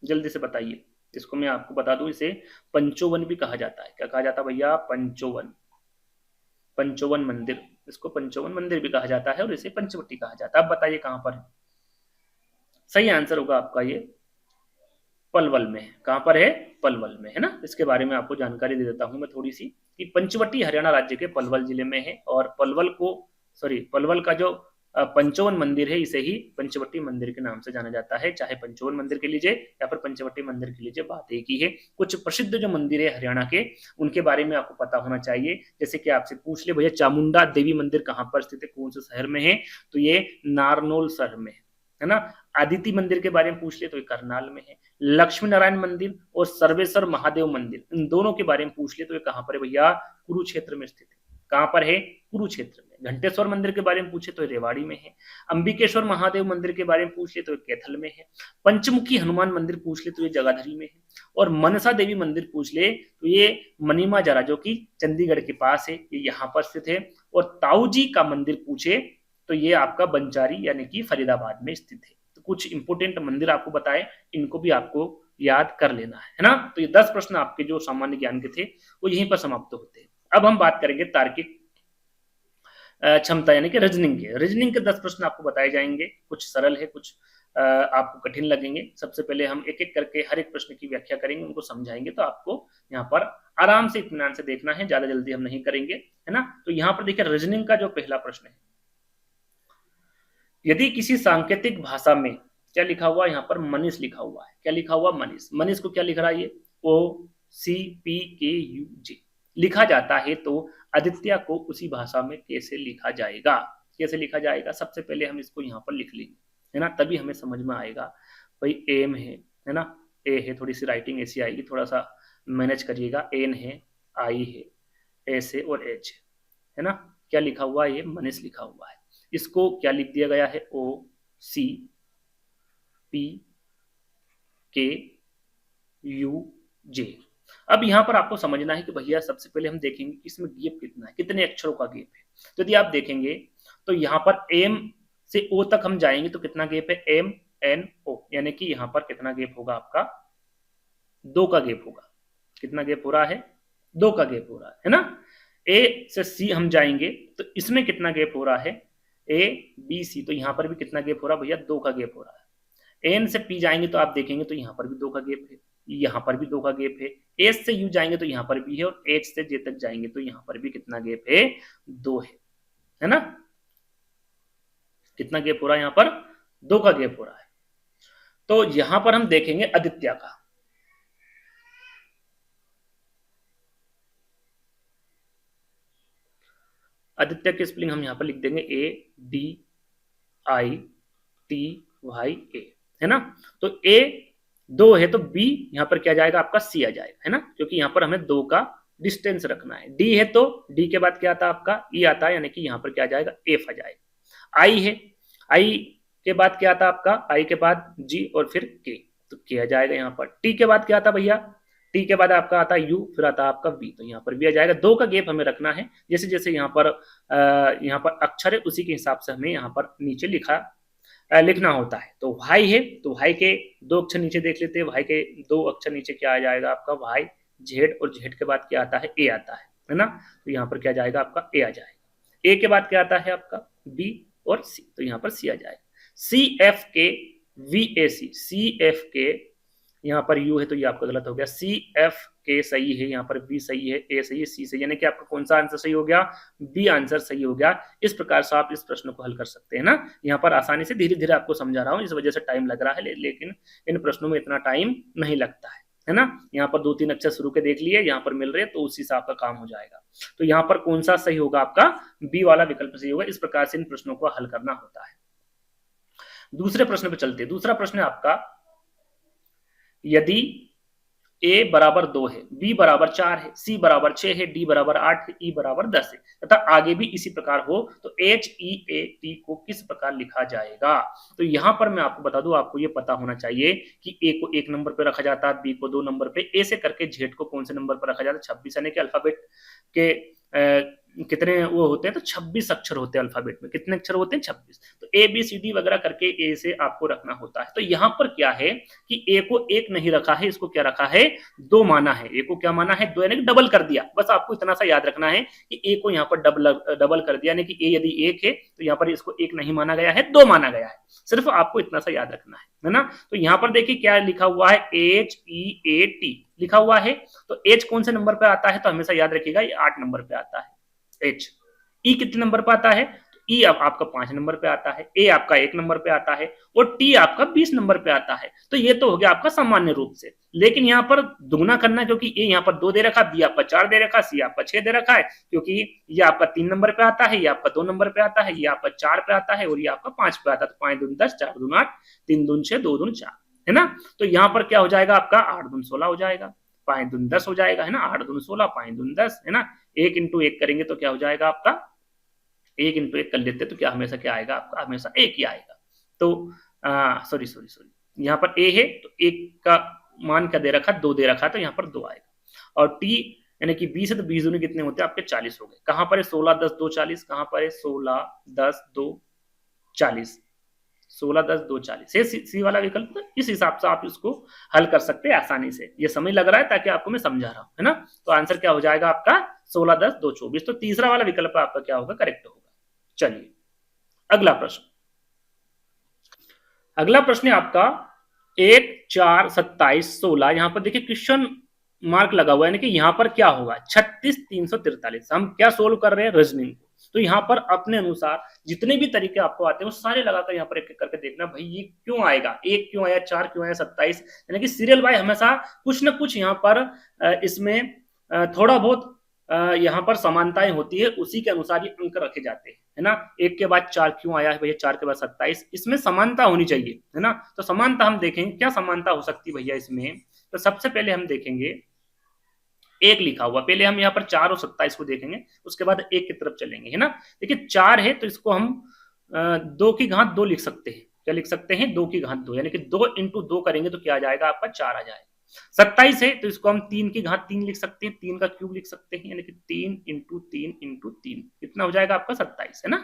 A: जल्दी से बताइए। इसको मैं आपको बता दूं, इसे पंचोवन भी कहा जाता है। क्या कहा जाता है भैया? पंचोवन, पंचोवन मंदिर, इसको पंचोवन मंदिर भी कहा जाता है और इसे पंचवटी कहा जाता है। अब बताइए कहां पर है? सही आंसर होगा आपका ये पलवल में है। कहां पर है? पलवल में, है ना। इसके बारे में आपको जानकारी दे देता हूं मैं थोड़ी सी कि पंचवटी हरियाणा राज्य के पलवल जिले में है और पलवल का जो पंचोवन मंदिर है इसे ही पंचवटी मंदिर के नाम से जाना जाता है। चाहे पंचोवन मंदिर के लीजिए या फिर पंचवटी मंदिर के लीजिए, बात एक ही है। कुछ प्रसिद्ध जो मंदिर है हरियाणा के उनके बारे में आपको पता होना चाहिए। जैसे कि आपसे पूछ ले भैया चामुंडा देवी मंदिर कहाँ पर स्थित है, कौन से शहर में है? तो ये नारनौल शहर में है ना। आदिति मंदिर के बारे में पूछ ले तो ये करनाल में है। लक्ष्मी नारायण मंदिर और सर्वेश्वर महादेव मंदिर, इन दोनों के बारे में पूछ ले तो ये कहां पर है भैया? कुरुक्षेत्र में स्थित है। कहां पर है? कुरुक्षेत्र में। घंटेश्वर मंदिर के बारे में पूछे तो रेवाड़ी में है। अंबिकेश्वर महादेव मंदिर के बारे में पूछ ले तो कैथल में है। पंचमुखी हनुमान मंदिर पूछ ले तो ये जगाधरी में है। और मनसा देवी मंदिर पूछ ले तो ये मनीमा जरा, जो कि चंडीगढ़ के पास है, ये यहाँ पर स्थित है। और ताऊ जी का मंदिर पूछे तो ये आपका बंजारी यानी कि फरीदाबाद में स्थित है। तो कुछ इंपोर्टेंट मंदिर आपको बताए, इनको भी आपको याद कर लेना है ना। तो ये 10 प्रश्न आपके जो सामान्य ज्ञान के थे वो यहीं पर समाप्त होते हैं। अब हम बात करेंगे तार्किक क्षमता यानी कि रीजनिंग के। रीजनिंग के 10 प्रश्न आपको बताए जाएंगे। कुछ सरल है, कुछ आपको कठिन लगेंगे। सबसे पहले हम एक एक करके हर एक प्रश्न की व्याख्या करेंगे, उनको समझाएंगे। तो आपको यहाँ पर आराम से इत्मीनान से देखना है, ज्यादा जल्दी हम नहीं करेंगे, है ना। तो यहाँ पर देखिए रीजनिंग का जो पहला प्रश्न है, यदि किसी सांकेतिक भाषा में क्या लिखा हुआ, यहाँ पर मनीष लिखा हुआ है। क्या लिखा हुआ? मनीष। मनीष को क्या लिख रहा है? ये OCPKUJ लिखा जाता है तो आदित्य को उसी भाषा में कैसे लिखा जाएगा? कैसे लिखा जाएगा? सबसे पहले हम इसको यहाँ पर लिख लेंगे, है ना, तभी हमें समझ में आएगा। भाई एम है ना, ए है, थोड़ी सी राइटिंग ऐसी आएगी, थोड़ा सा मैनेज करिएगा। एन है, आई है, एस है और एच है ना। क्या लिखा हुआ है? ये मनीष लिखा हुआ है। इसको क्या लिख दिया गया है? OCPKUJ। अब यहां पर आपको समझना है कि भैया सबसे पहले हम देखेंगे कि इसमें गैप कितना है, कितने अक्षरों का गैप है। तो यदि आप देखेंगे तो यहाँ पर एम से ओ तक हम जाएंगे तो कितना गैप है? MNO, यानी कि यहाँ पर कितना गैप होगा आपका? 2 का गैप होगा। कितना गैप हो रहा है? 2 का गैप हो रहा है ना। ए से सी हम जाएंगे तो इसमें कितना गैप हो रहा है? ABC, तो यहाँ पर भी कितना गैप हो रहा है भैया? 2 का गैप हो रहा है। एन से पी जाएंगे तो आप देखेंगे तो यहाँ पर भी 2 का गैप है, यहाँ पर भी 2 का गैप है। एस से यू जाएंगे तो यहाँ पर भी है और एच से जे तक जाएंगे तो यहाँ पर भी कितना गैप है? 2 है ना। कितना गैप हो रहा है? यहाँ पर 2 का गैप हो रहा है। तो यहाँ पर हम देखेंगे आदित्य का। आदित्य की स्पेलिंग हम यहाँ पर लिख देंगे ADITYA, है ना। तो A 2 है तो B यहाँ पर क्या जाएगा? आपका C आ जाएगा, है ना, क्योंकि यहाँ पर हमें 2 का डिस्टेंस रखना है। डी है तो डी के बाद क्या आता है आपका ई आता है, यानी कि यहाँ पर क्या आ जाएगा एफ आ जाएगा। आई है, आई के बाद क्या आता है आपका, आई के बाद जी और फिर के, तो के आ जाएगा यहाँ पर। टी के बाद क्या आता भैया, टी के बाद आपका आता है यू, फिर आता है आपका बी, तो यहाँ पर भी आ जाएगा। दो का गैप हमें रखना है, जैसे जैसे यहाँ पर अक्षर है उसी के हिसाब से हमें यहाँ पर नीचे लिखना होता है। तो वाई है तो वाई के दो अक्षर नीचे देख लेते हैं, वाई के दो अक्षर नीचे क्या आ जाएगा आपका वाई, जेड, और जेड के बाद क्या आता है ए आता है ना। तो यहाँ पर क्या जाएगा आपका ए आ जाएगा। ए के बाद क्या आता है आपका बी और सी, तो यहाँ पर सी आ जाएगा। सी एफ के V A C, C F के यहाँ पर यू है तो ये आपका गलत हो गया। सी एफ के सही है, यहाँ पर बी सही है, ए सही है, सी सही, यानी कि आपका कौन सा आंसर सही हो गया, बी आंसर सही हो गया। इस प्रकार से आप इस प्रश्न को हल कर सकते हैं ना। यहाँ पर आसानी से धीरे धीरे आपको समझा रहा हूँ, इस वजह से टाइम लग रहा है, लेकिन इन प्रश्नों में इतना टाइम नहीं लगता है ना। यहाँ पर दो तीन अक्षर शुरू के देख लिए, यहाँ पर मिल रहे तो उसी से आपका काम हो जाएगा। तो यहाँ पर कौन सा सही होगा आपका, बी वाला विकल्प सही होगा। इस प्रकार से इन प्रश्नों को हल करना होता है। दूसरे प्रश्न पे चलते हैं। दूसरा प्रश्न है आपका, यदि ए बराबर 2 है, बी बराबर 4 है, सी बराबर 6 है, डी बराबर 8 है, ई बराबर 10 है तथा आगे भी इसी प्रकार हो तो एच ई ए टी को किस प्रकार लिखा जाएगा। तो यहां पर मैं आपको बता दूं, आपको ये पता होना चाहिए कि ए को 1 नंबर पे रखा जाता है, बी को 2 नंबर पे, ए से करके जेड को कौन से नंबर पर रखा जाता है 26, यानी कि अल्फाबेट के कितने वो होते हैं, तो 26 अक्षर होते हैं अल्फाबेट में। कितने अक्षर होते हैं 26। तो ए बी सी डी वगैरह करके ए से आपको रखना होता है। तो यहाँ पर क्या है कि ए को 1 नहीं रखा है, इसको क्या रखा है 2 माना है। ए को क्या माना है 2, यानी कि डबल कर दिया। बस आपको इतना सा याद रखना है कि ए को यहाँ पर डबल कर दिया, यानी कि ए यदि 1 है तो यहाँ पर इसको 1 नहीं माना गया है, 2 माना गया है। सिर्फ आपको इतना सा याद रखना है ना। तो यहाँ पर देखिए क्या लिखा हुआ है, एच ई ए टी लिखा हुआ है। तो एच कौन से नंबर पे आता है, तो हमेशा याद रखिएगा ये 8 नंबर पे आता है एच। ई कितने नंबर पे आता है, तो ई आपका 5 नंबर पे आता है, ए आपका 1 नंबर पे आता है और टी आपका 20 नंबर पे आता है। तो ये तो हो गया आपका सामान्य रूप से। लेकिन यहाँ पर दुगना करना, क्योंकि ए यहाँ पर 2 दे रखा, बी आपका 4 दे रखा, सी आपका 6 दे रखा है, क्योंकि ये आपका 3 नंबर पे आता है, ये आपका 2 नंबर पे आता है, ये आपका 4 पे आता है और ये आपका 5 पे आता है। तो 5 दून 10, 4 दून 8, 3 दून 6, 2 दून 4, है ना। तो यहाँ पर क्या हो जाएगा आपका 8 दून 16 हो जाएगा, 5 दून 10 हो जाएगा, है ना। 8 दून 16, 5 दून 10, है ना। 1 इंटू 1 करेंगे तो क्या हो जाएगा आपका, 1 इंटू 1 कर लेते तो क्या हमेशा क्या आएगा आपका, हमेशा 1 ही आएगा। तो सॉरी यहाँ पर ए है तो 1 का मान क्या दे रखा, 2 दे रखा, तो यहाँ पर 2 आएगा। और टी यानी कि 20 है तो 20 दूनी कितने होते हैं आपके 40 हो गए। कहां पर है 16 10 2 40, कहां पर है 16 10 2 40, 16 10 2 40 है सी वाला विकल्प। इस हिसाब से आप इसको हल कर सकते हैं आसानी से। ये समय लग रहा है ताकि आपको मैं समझा रहा हूं, है ना। तो आंसर क्या हो जाएगा आपका 16 10 2 24। तो तीसरा वाला विकल्प आपका क्या होगा, करेक्ट होगा। चलिए अगला प्रश्न। अगला प्रश्न है आपका 1 4 27 16। यहां पर देखिए क्वेश्चन मार्क लगा हुआ है, यानी कि यहां पर क्या होगा 36 343। हम क्या सोल्व कर रहे हैं, रीजनिंग को। तो यहाँ पर अपने अनुसार जितने भी तरीके आपको आते हैं वो सारे लगाकर यहाँ पर एक एक करके देखना, भाई ये क्यों आएगा, 1 क्यों आया, 4 क्यों आया, 27, यानी कि सीरियल वाइज हमेशा कुछ ना कुछ यहाँ पर इसमें थोड़ा बहुत यहाँ पर समानताएं होती है, उसी के अनुसार ये अंक रखे जाते हैं, है ना। 1 के बाद 4 क्यों आया है भैया, 4 के बाद 27, इसमें समानता होनी चाहिए, है ना। तो समानता हम देखेंगे क्या समानता हो सकती है भैया इसमें। तो सबसे पहले हम देखेंगे 1 लिखा हुआ, पहले हम यहाँ पर 4 और 27 को देखेंगे, उसके बाद 1 की तरफ चलेंगे, है ना। देखिए 4 है तो इसको हम 2 की घात 2 लिख सकते हैं। क्या लिख सकते हैं, 2 की घात 2, यानी कि 2 इंटू 2 करेंगे तो क्या आ जाएगा आपका 4 आ जाएगा। 27 है तो इसको हम 3 की घात 3 लिख सकते हैं, 3 का क्यूब लिख सकते हैं, यानी कि 3 इंटू 3 इंटू 3 कितना हो जाएगा आपका 27, है ना।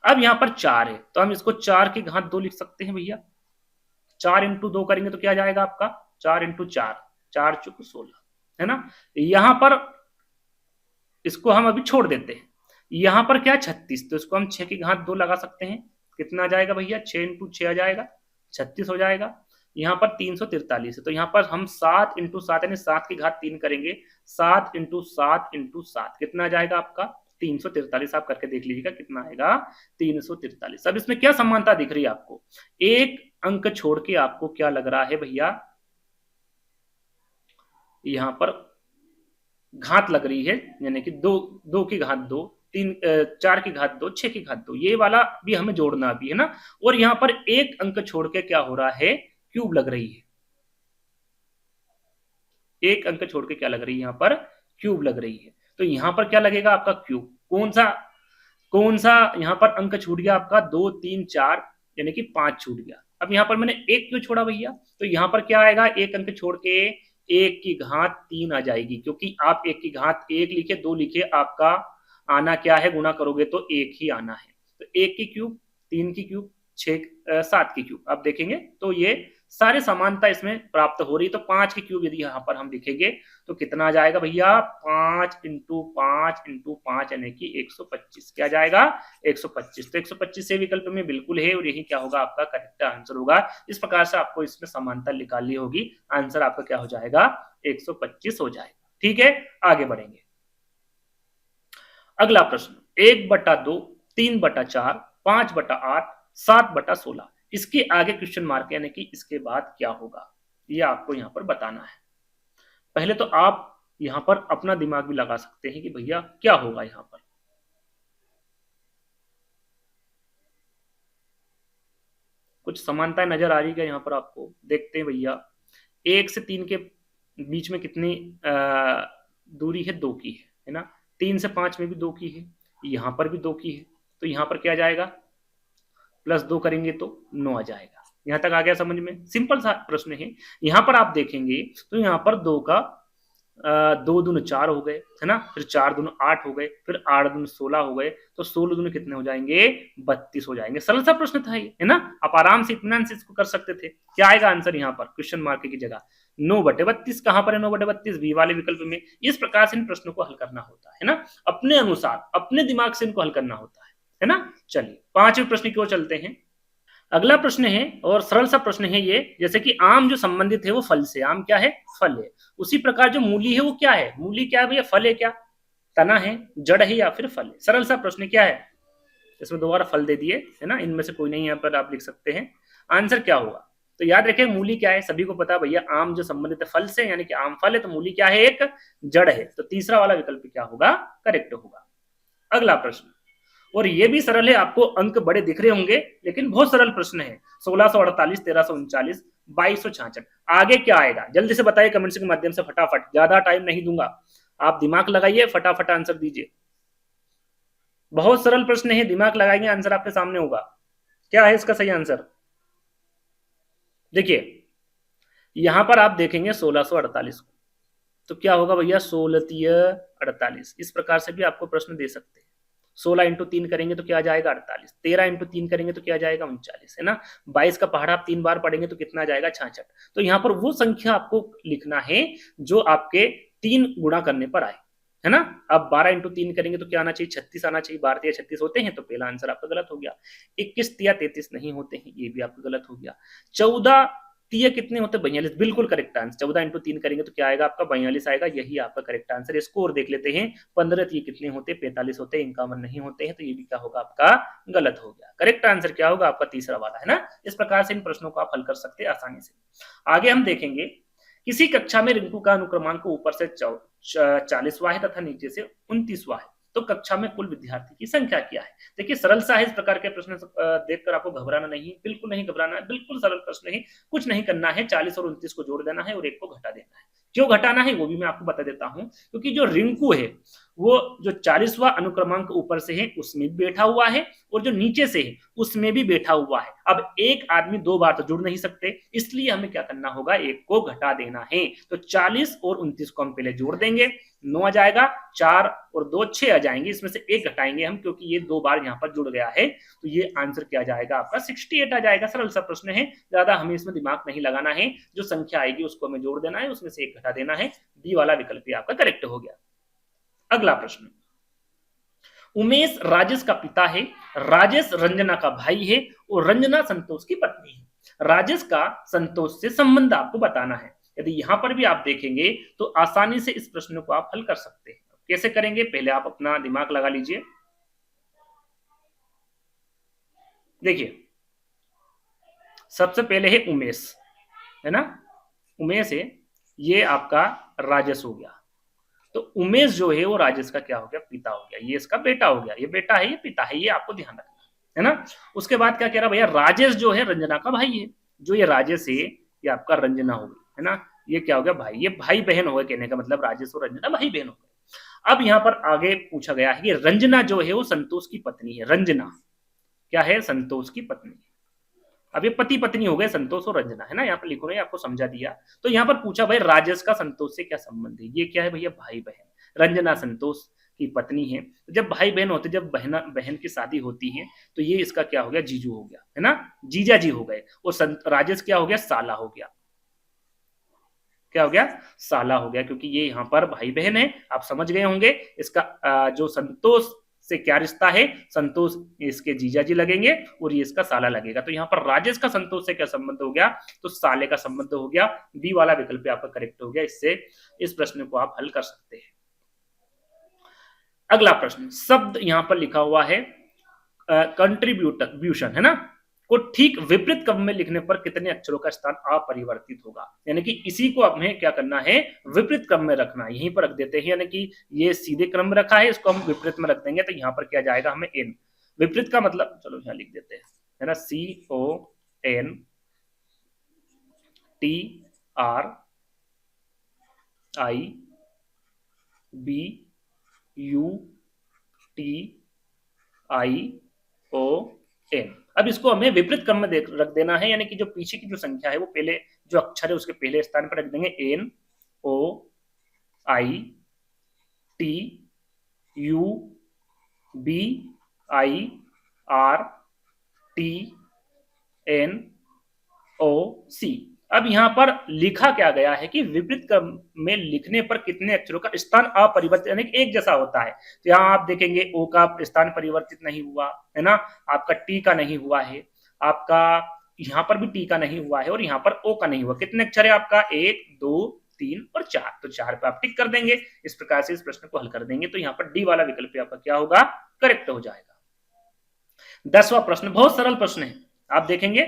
A: अब यहाँ पर 4 है तो हम इसको 4 की घात 2 लिख सकते हैं भैया। 4 इंटू 2 करेंगे तो क्या आ जाएगा आपका 4 इंटू 4, 4 चौक 16, है ना। यहां पर इसको हम अभी छोड़ देते हैं। यहां पर क्या 36, तो इसको हम 6 की घात 2 लगा सकते हैं, कितना आ जाएगा भैया 6 इंटू 6 आ जाएगा 36 हो जाएगा। यहाँ पर 343 है तो यहाँ पर हम 7 इंटू 7 यानी 7 की घात 3 करेंगे, 7 इंटू 7 इंटू 7 कितना आ जाएगा आपका 343। आप करके देख लीजिएगा कितना आएगा 343। अब इसमें क्या समानता दिख रही है आपको, एक अंक छोड़ के आपको क्या लग रहा है भैया, यहां पर घात लग रही है, यानी कि 2 की घात 2, 4 की घात 2, 6 की घात 2, ये वाला भी हमें जोड़ना भी है ना। और यहां पर एक अंक छोड़ के क्या हो रहा है क्यूब लग रही है, एक अंक छोड़ के क्या लग रही है यहाँ पर क्यूब लग रही है, तो यहाँ पर क्या लगेगा आपका क्यूब। कौन सा यहाँ पर अंक छूट गया आपका, 2 3 4 यानी कि 5 छूट गया। अब यहाँ पर मैंने एक क्यों छोड़ा भैया, तो यहाँ पर क्या आएगा, एक अंक छोड़ के एक की घात 3 आ जाएगी, क्योंकि आप एक की घात 1 लिखे 2 लिखे, आपका आना क्या है, गुणा करोगे तो एक ही आना है। तो एक की क्यूब, 3 की क्यूब, 7 की क्यूब। अब देखेंगे तो ये सारे समानता इसमें प्राप्त हो रही। तो 5 की क्यूब यदि यहाँ पर हम लिखेंगे तो कितना आ जाएगा भैया, 5 इंटू 5 इंटू 5 यानी कि 125। क्या जाएगा, 125। तो 125 से विकल्प में बिल्कुल है, और यही क्या होगा आपका करेक्ट आंसर होगा। इस प्रकार से आपको इसमें समानता निकालनी होगी, आंसर आपका क्या हो जाएगा, 125 हो जाएगा। ठीक है, आगे बढ़ेंगे। अगला प्रश्न, 1/2, 3/4, 5/8, 7/16। इसके आगे क्वेश्चन मार्क यानी कि इसके बाद क्या होगा, ये आपको यहां पर बताना है। पहले तो आप यहां पर अपना दिमाग भी लगा सकते हैं कि भैया क्या होगा यहां पर। कुछ समानताएं नजर आ रही है यहां पर आपको, देखते हैं भैया। 1 से 3 के बीच में कितनी दूरी है, 2 की है ना। 3 से 5 में भी 2 की है, यहां पर भी 2 की है, तो यहां पर क्या जाएगा, +2 करेंगे तो 9 आ जाएगा। यहां तक आ गया समझ में, सिंपल सा प्रश्न है। यहां पर आप देखेंगे तो यहां पर 2 का 2 दूनी 4 हो गए, है ना, फिर 4 दूनी 8 हो गए, फिर 8 दूनी 16 हो गए, तो 16 दूनी कितने हो जाएंगे, 32 हो जाएंगे। सरल सा प्रश्न था ये, है ना, आप आराम से इत्मीनान से इसको कर सकते थे। क्या आएगा आंसर यहाँ पर, क्वेश्चन मार्क की जगह 9/32। कहां पर है 9/32, बी वाले विकल्प में। इस प्रकार से इन प्रश्नों को हल करना होता है ना, अपने अनुसार अपने दिमाग से इनको हल करना होता है ना। चलिए 5वें प्रश्न की ओर चलते हैं। अगला प्रश्न है और सरल सा प्रश्न है ये, जैसे कि आम जो संबंधित है वो फल से, आम क्या है, फल है। उसी प्रकार जो मूली है वो क्या है, मूली क्या है भैया, फल है क्या, तना है, जड़ है या फिर फल है। सरल सा प्रश्न क्या है, इसमें दोबारा फल दे दिए, है ना, इनमें से कोई नहीं यहाँ पर आप लिख सकते हैं। आंसर क्या होगा, तो याद रखें मूली क्या है, सभी को पता भैया आम जो संबंधित है फल से यानी कि आम फल है, तो मूली क्या है, एक जड़ है। तो तीसरा वाला विकल्प क्या होगा, करेक्ट होगा। अगला प्रश्न, और ये भी सरल है, आपको अंक बड़े दिख रहे होंगे लेकिन बहुत सरल प्रश्न है। 1648, 1339, 2266। आगे क्या आएगा जल्दी से बताइए कमेंट्स के माध्यम से फटाफट, ज्यादा टाइम नहीं दूंगा, आप दिमाग लगाइए, फटाफट आंसर दीजिए। बहुत सरल प्रश्न है, दिमाग लगाएंगे आंसर आपके सामने होगा। क्या है इसका सही आंसर, देखिए यहां पर आप देखेंगे 1648 को, तो क्या होगा भैया, 16×3 = 48। इस प्रकार से भी आपको प्रश्न दे सकते हैं। 16×3 करेंगे तो क्या जाएगा, 48। 13×3 करेंगे तो क्या जाएगा, 39, है ना। 22 का पहाड़ा आप 3 बार पढ़ेंगे तो कितना जाएगा, 66। तो यहाँ पर वो संख्या आपको लिखना है जो आपके 3 गुणा करने पर आए, है ना। अब 12×3 करेंगे तो क्या आना चाहिए, 36 आना चाहिए। 12 या 36 होते हैं, तो पहला आंसर आपका गलत हो गया। 21 या 33 नहीं होते हैं, ये भी आपका गलत हो गया। 14 तीय कितने होते हैं, 42, बिल्कुल करेक्ट आंसर। 14×3 करेंगे तो क्या आएगा आपका, 42 आएगा, यही आपका करेक्ट आंसर। स्कोर देख लेते हैं, 15 तीय कितने होते, 45 होते हैं, 51 नहीं होते हैं, तो ये भी क्या होगा आपका गलत हो गया। करेक्ट आंसर क्या होगा आपका, तीसरा वाला, है ना। इस प्रकार से इन प्रश्नों को आप हल कर सकते हैं आसानी से। आगे हम देखेंगे, किसी कक्षा में रिंकू का अनुक्रमांक ऊपर से 40वां है तथा नीचे से 29वां है, तो कक्षा में कुल विद्यार्थी की संख्या क्या है। देखिए सरल सा है, इस प्रकार के प्रश्न देखकर आपको घबराना नहीं, बिल्कुल नहीं घबराना है, बिल्कुल सरल प्रश्न है। कुछ नहीं करना है, 40 और 29 को जोड़ देना है और 1 को घटा देना है। क्यों घटाना है वो भी मैं आपको बता देता हूं, क्योंकि जो रिंकू है वो जो 40वां अनुक्रमांक ऊपर से है उसमें भी बैठा हुआ है, और जो नीचे से है उसमें भी बैठा हुआ है। अब एक आदमी 2 बार तो जुड़ नहीं सकते, इसलिए हमें क्या करना होगा, 1 को घटा देना है। तो 40 और 29 को हम पहले जोड़ देंगे, 9 आ जाएगा, 4 और 2 6 आ जाएंगे, इसमें से 1 घटाएंगे हम क्योंकि ये 2 बार यहाँ पर जुड़ गया है, तो ये आंसर क्या जाएगा आपका, 68 आ जाएगा। सरल सा प्रश्न है, ज्यादा हमें इसमें दिमाग नहीं लगाना है, जो संख्या आएगी उसको हमें जोड़ देना है, उसमें से 1 घटा देना है। बी वाला विकल्प भी आपका करेक्ट हो गया। अगला प्रश्न, उमेश राजेश का पिता है, राजेश रंजना का भाई है और रंजना संतोष की पत्नी है। राजेश का संतोष से संबंध आपको बताना है। यदि यहां पर भी आप देखेंगे तो आसानी से इस प्रश्न को आप हल कर सकते हैं। कैसे करेंगे, पहले आप अपना दिमाग लगा लीजिए। देखिए सबसे पहले है उमेश, है ना, उमेश है, ये आपका राजेश हो गया। तो उमेश जो है वो राजेश का क्या हो गया, पिता हो गया। ये इसका बेटा हो गया, ये बेटा है, ये पिता है, ये आपको ध्यान रखना है ना। उसके बाद क्या कह रहा भैया, राजेश जो है रंजना का भाई है, जो ये राजेश है ये आपका रंजना हो गई, है ना। ये क्या हो गया भाई, ये भाई बहन हो गए, कहने का मतलब राजेश और रंजना भाई बहन हो गए। अब यहाँ पर आगे पूछा गया है कि रंजना जो है वो संतोष की पत्नी है। रंजना क्या है, संतोष की पत्नी। अब ये पति पत्नी हो गए संतोष और रंजना, है ना, यहाँ पर लिखो नहीं, आपको समझा दिया। तो यहाँ पर पूछा भाई राजेश का संतोष से क्या संबंध है, ये क्या है भैया, भाई बहन। रंजना संतोष की पत्नी है, तो जब भाई बहन होते, जब बहन बहन की शादी होती है, तो ये इसका क्या हो गया, जीजू हो गया, है ना, जीजा जी हो गए। और राजेश क्या हो गया, साला हो गया। क्या हो गया, साला हो गया, क्योंकि ये यहाँ पर भाई बहन है, आप समझ गए होंगे। इसका जो संतोष से क्या रिश्ता है, संतोष इसके जीजा जी लगेंगे और ये इसका साला लगेगा। तो यहाँ पर राजेश का संतोष से क्या संबंध हो गया, तो साले का संबंध हो गया। बी वाला विकल्प आपका करेक्ट हो गया। इससे इस प्रश्न को आप हल कर सकते हैं। अगला प्रश्न, शब्द यहाँ पर लिखा हुआ है कंट्रीब्यूशन, है ना, को ठीक विपरीत क्रम में लिखने पर कितने अक्षरों का स्थान अपरिवर्तित होगा। यानी कि इसी को हमें क्या करना है, विपरीत क्रम में रखना है, यहीं पर रख देते हैं। यानी कि ये सीधे क्रम में रखा है, इसको हम विपरीत में रख देंगे, तो यहाँ पर क्या जाएगा, हमें एन। विपरीत का मतलब चलो यहाँ लिख देते हैं, है ना, CONTRIBUTION। अब इसको हमें विपरीत क्रम में रख देना है, यानी कि जो पीछे की जो संख्या है वो पहले जो अक्षर है उसके पहले स्थान पर रख देंगे, NOITUBIRTNOC। अब यहाँ पर लिखा क्या गया है कि विपरीत क्रम में लिखने पर कितने अक्षरों का स्थान अपरिवर्तित, यानी एक जैसा होता है। तो यहाँ आप देखेंगे ओ का स्थान परिवर्तित नहीं हुआ, है ना, आपका टी का नहीं हुआ है, आपका यहाँ पर भी टी का नहीं हुआ है, और यहाँ पर ओ का नहीं हुआ। कितने अक्षर है आपका, 1 2 3 और 4, तो 4 पे आप टिक कर देंगे। इस प्रकार से इस प्रश्न को हल कर देंगे, तो यहाँ पर डी वाला विकल्प आपका क्या होगा, करेक्ट हो जाएगा। 10वां प्रश्न बहुत सरल प्रश्न है, आप देखेंगे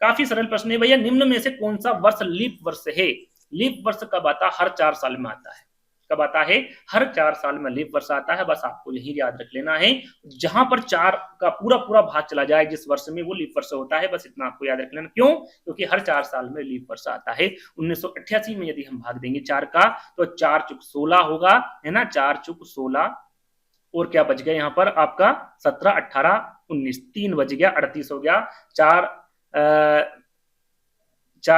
A: काफी सरल प्रश्न है भैया। निम्न में से कौन सा वर्ष लीप वर्ष है। लीप वर्ष कब आता है, हर 4 साल में आता है। कब आता है, हर 4 साल में लीप वर्ष आता है। बस आपको यही याद रख लेना है, जहां पर 4 का पूरा पूरा भाग चला जाए जिस वर्ष में, वो लीप वर्ष होता है। बस इतना आपको याद रख लेना। क्यों, क्योंकि हर 4 साल में लीप वर्ष आता है। 1988 में यदि हम भाग देंगे 4 का, तो 4 चुक 16 होगा, है ना, 4 चुक 16, और क्या बच गया यहाँ पर आपका 17 18 19, 3 बच गया, 38 हो गया। 4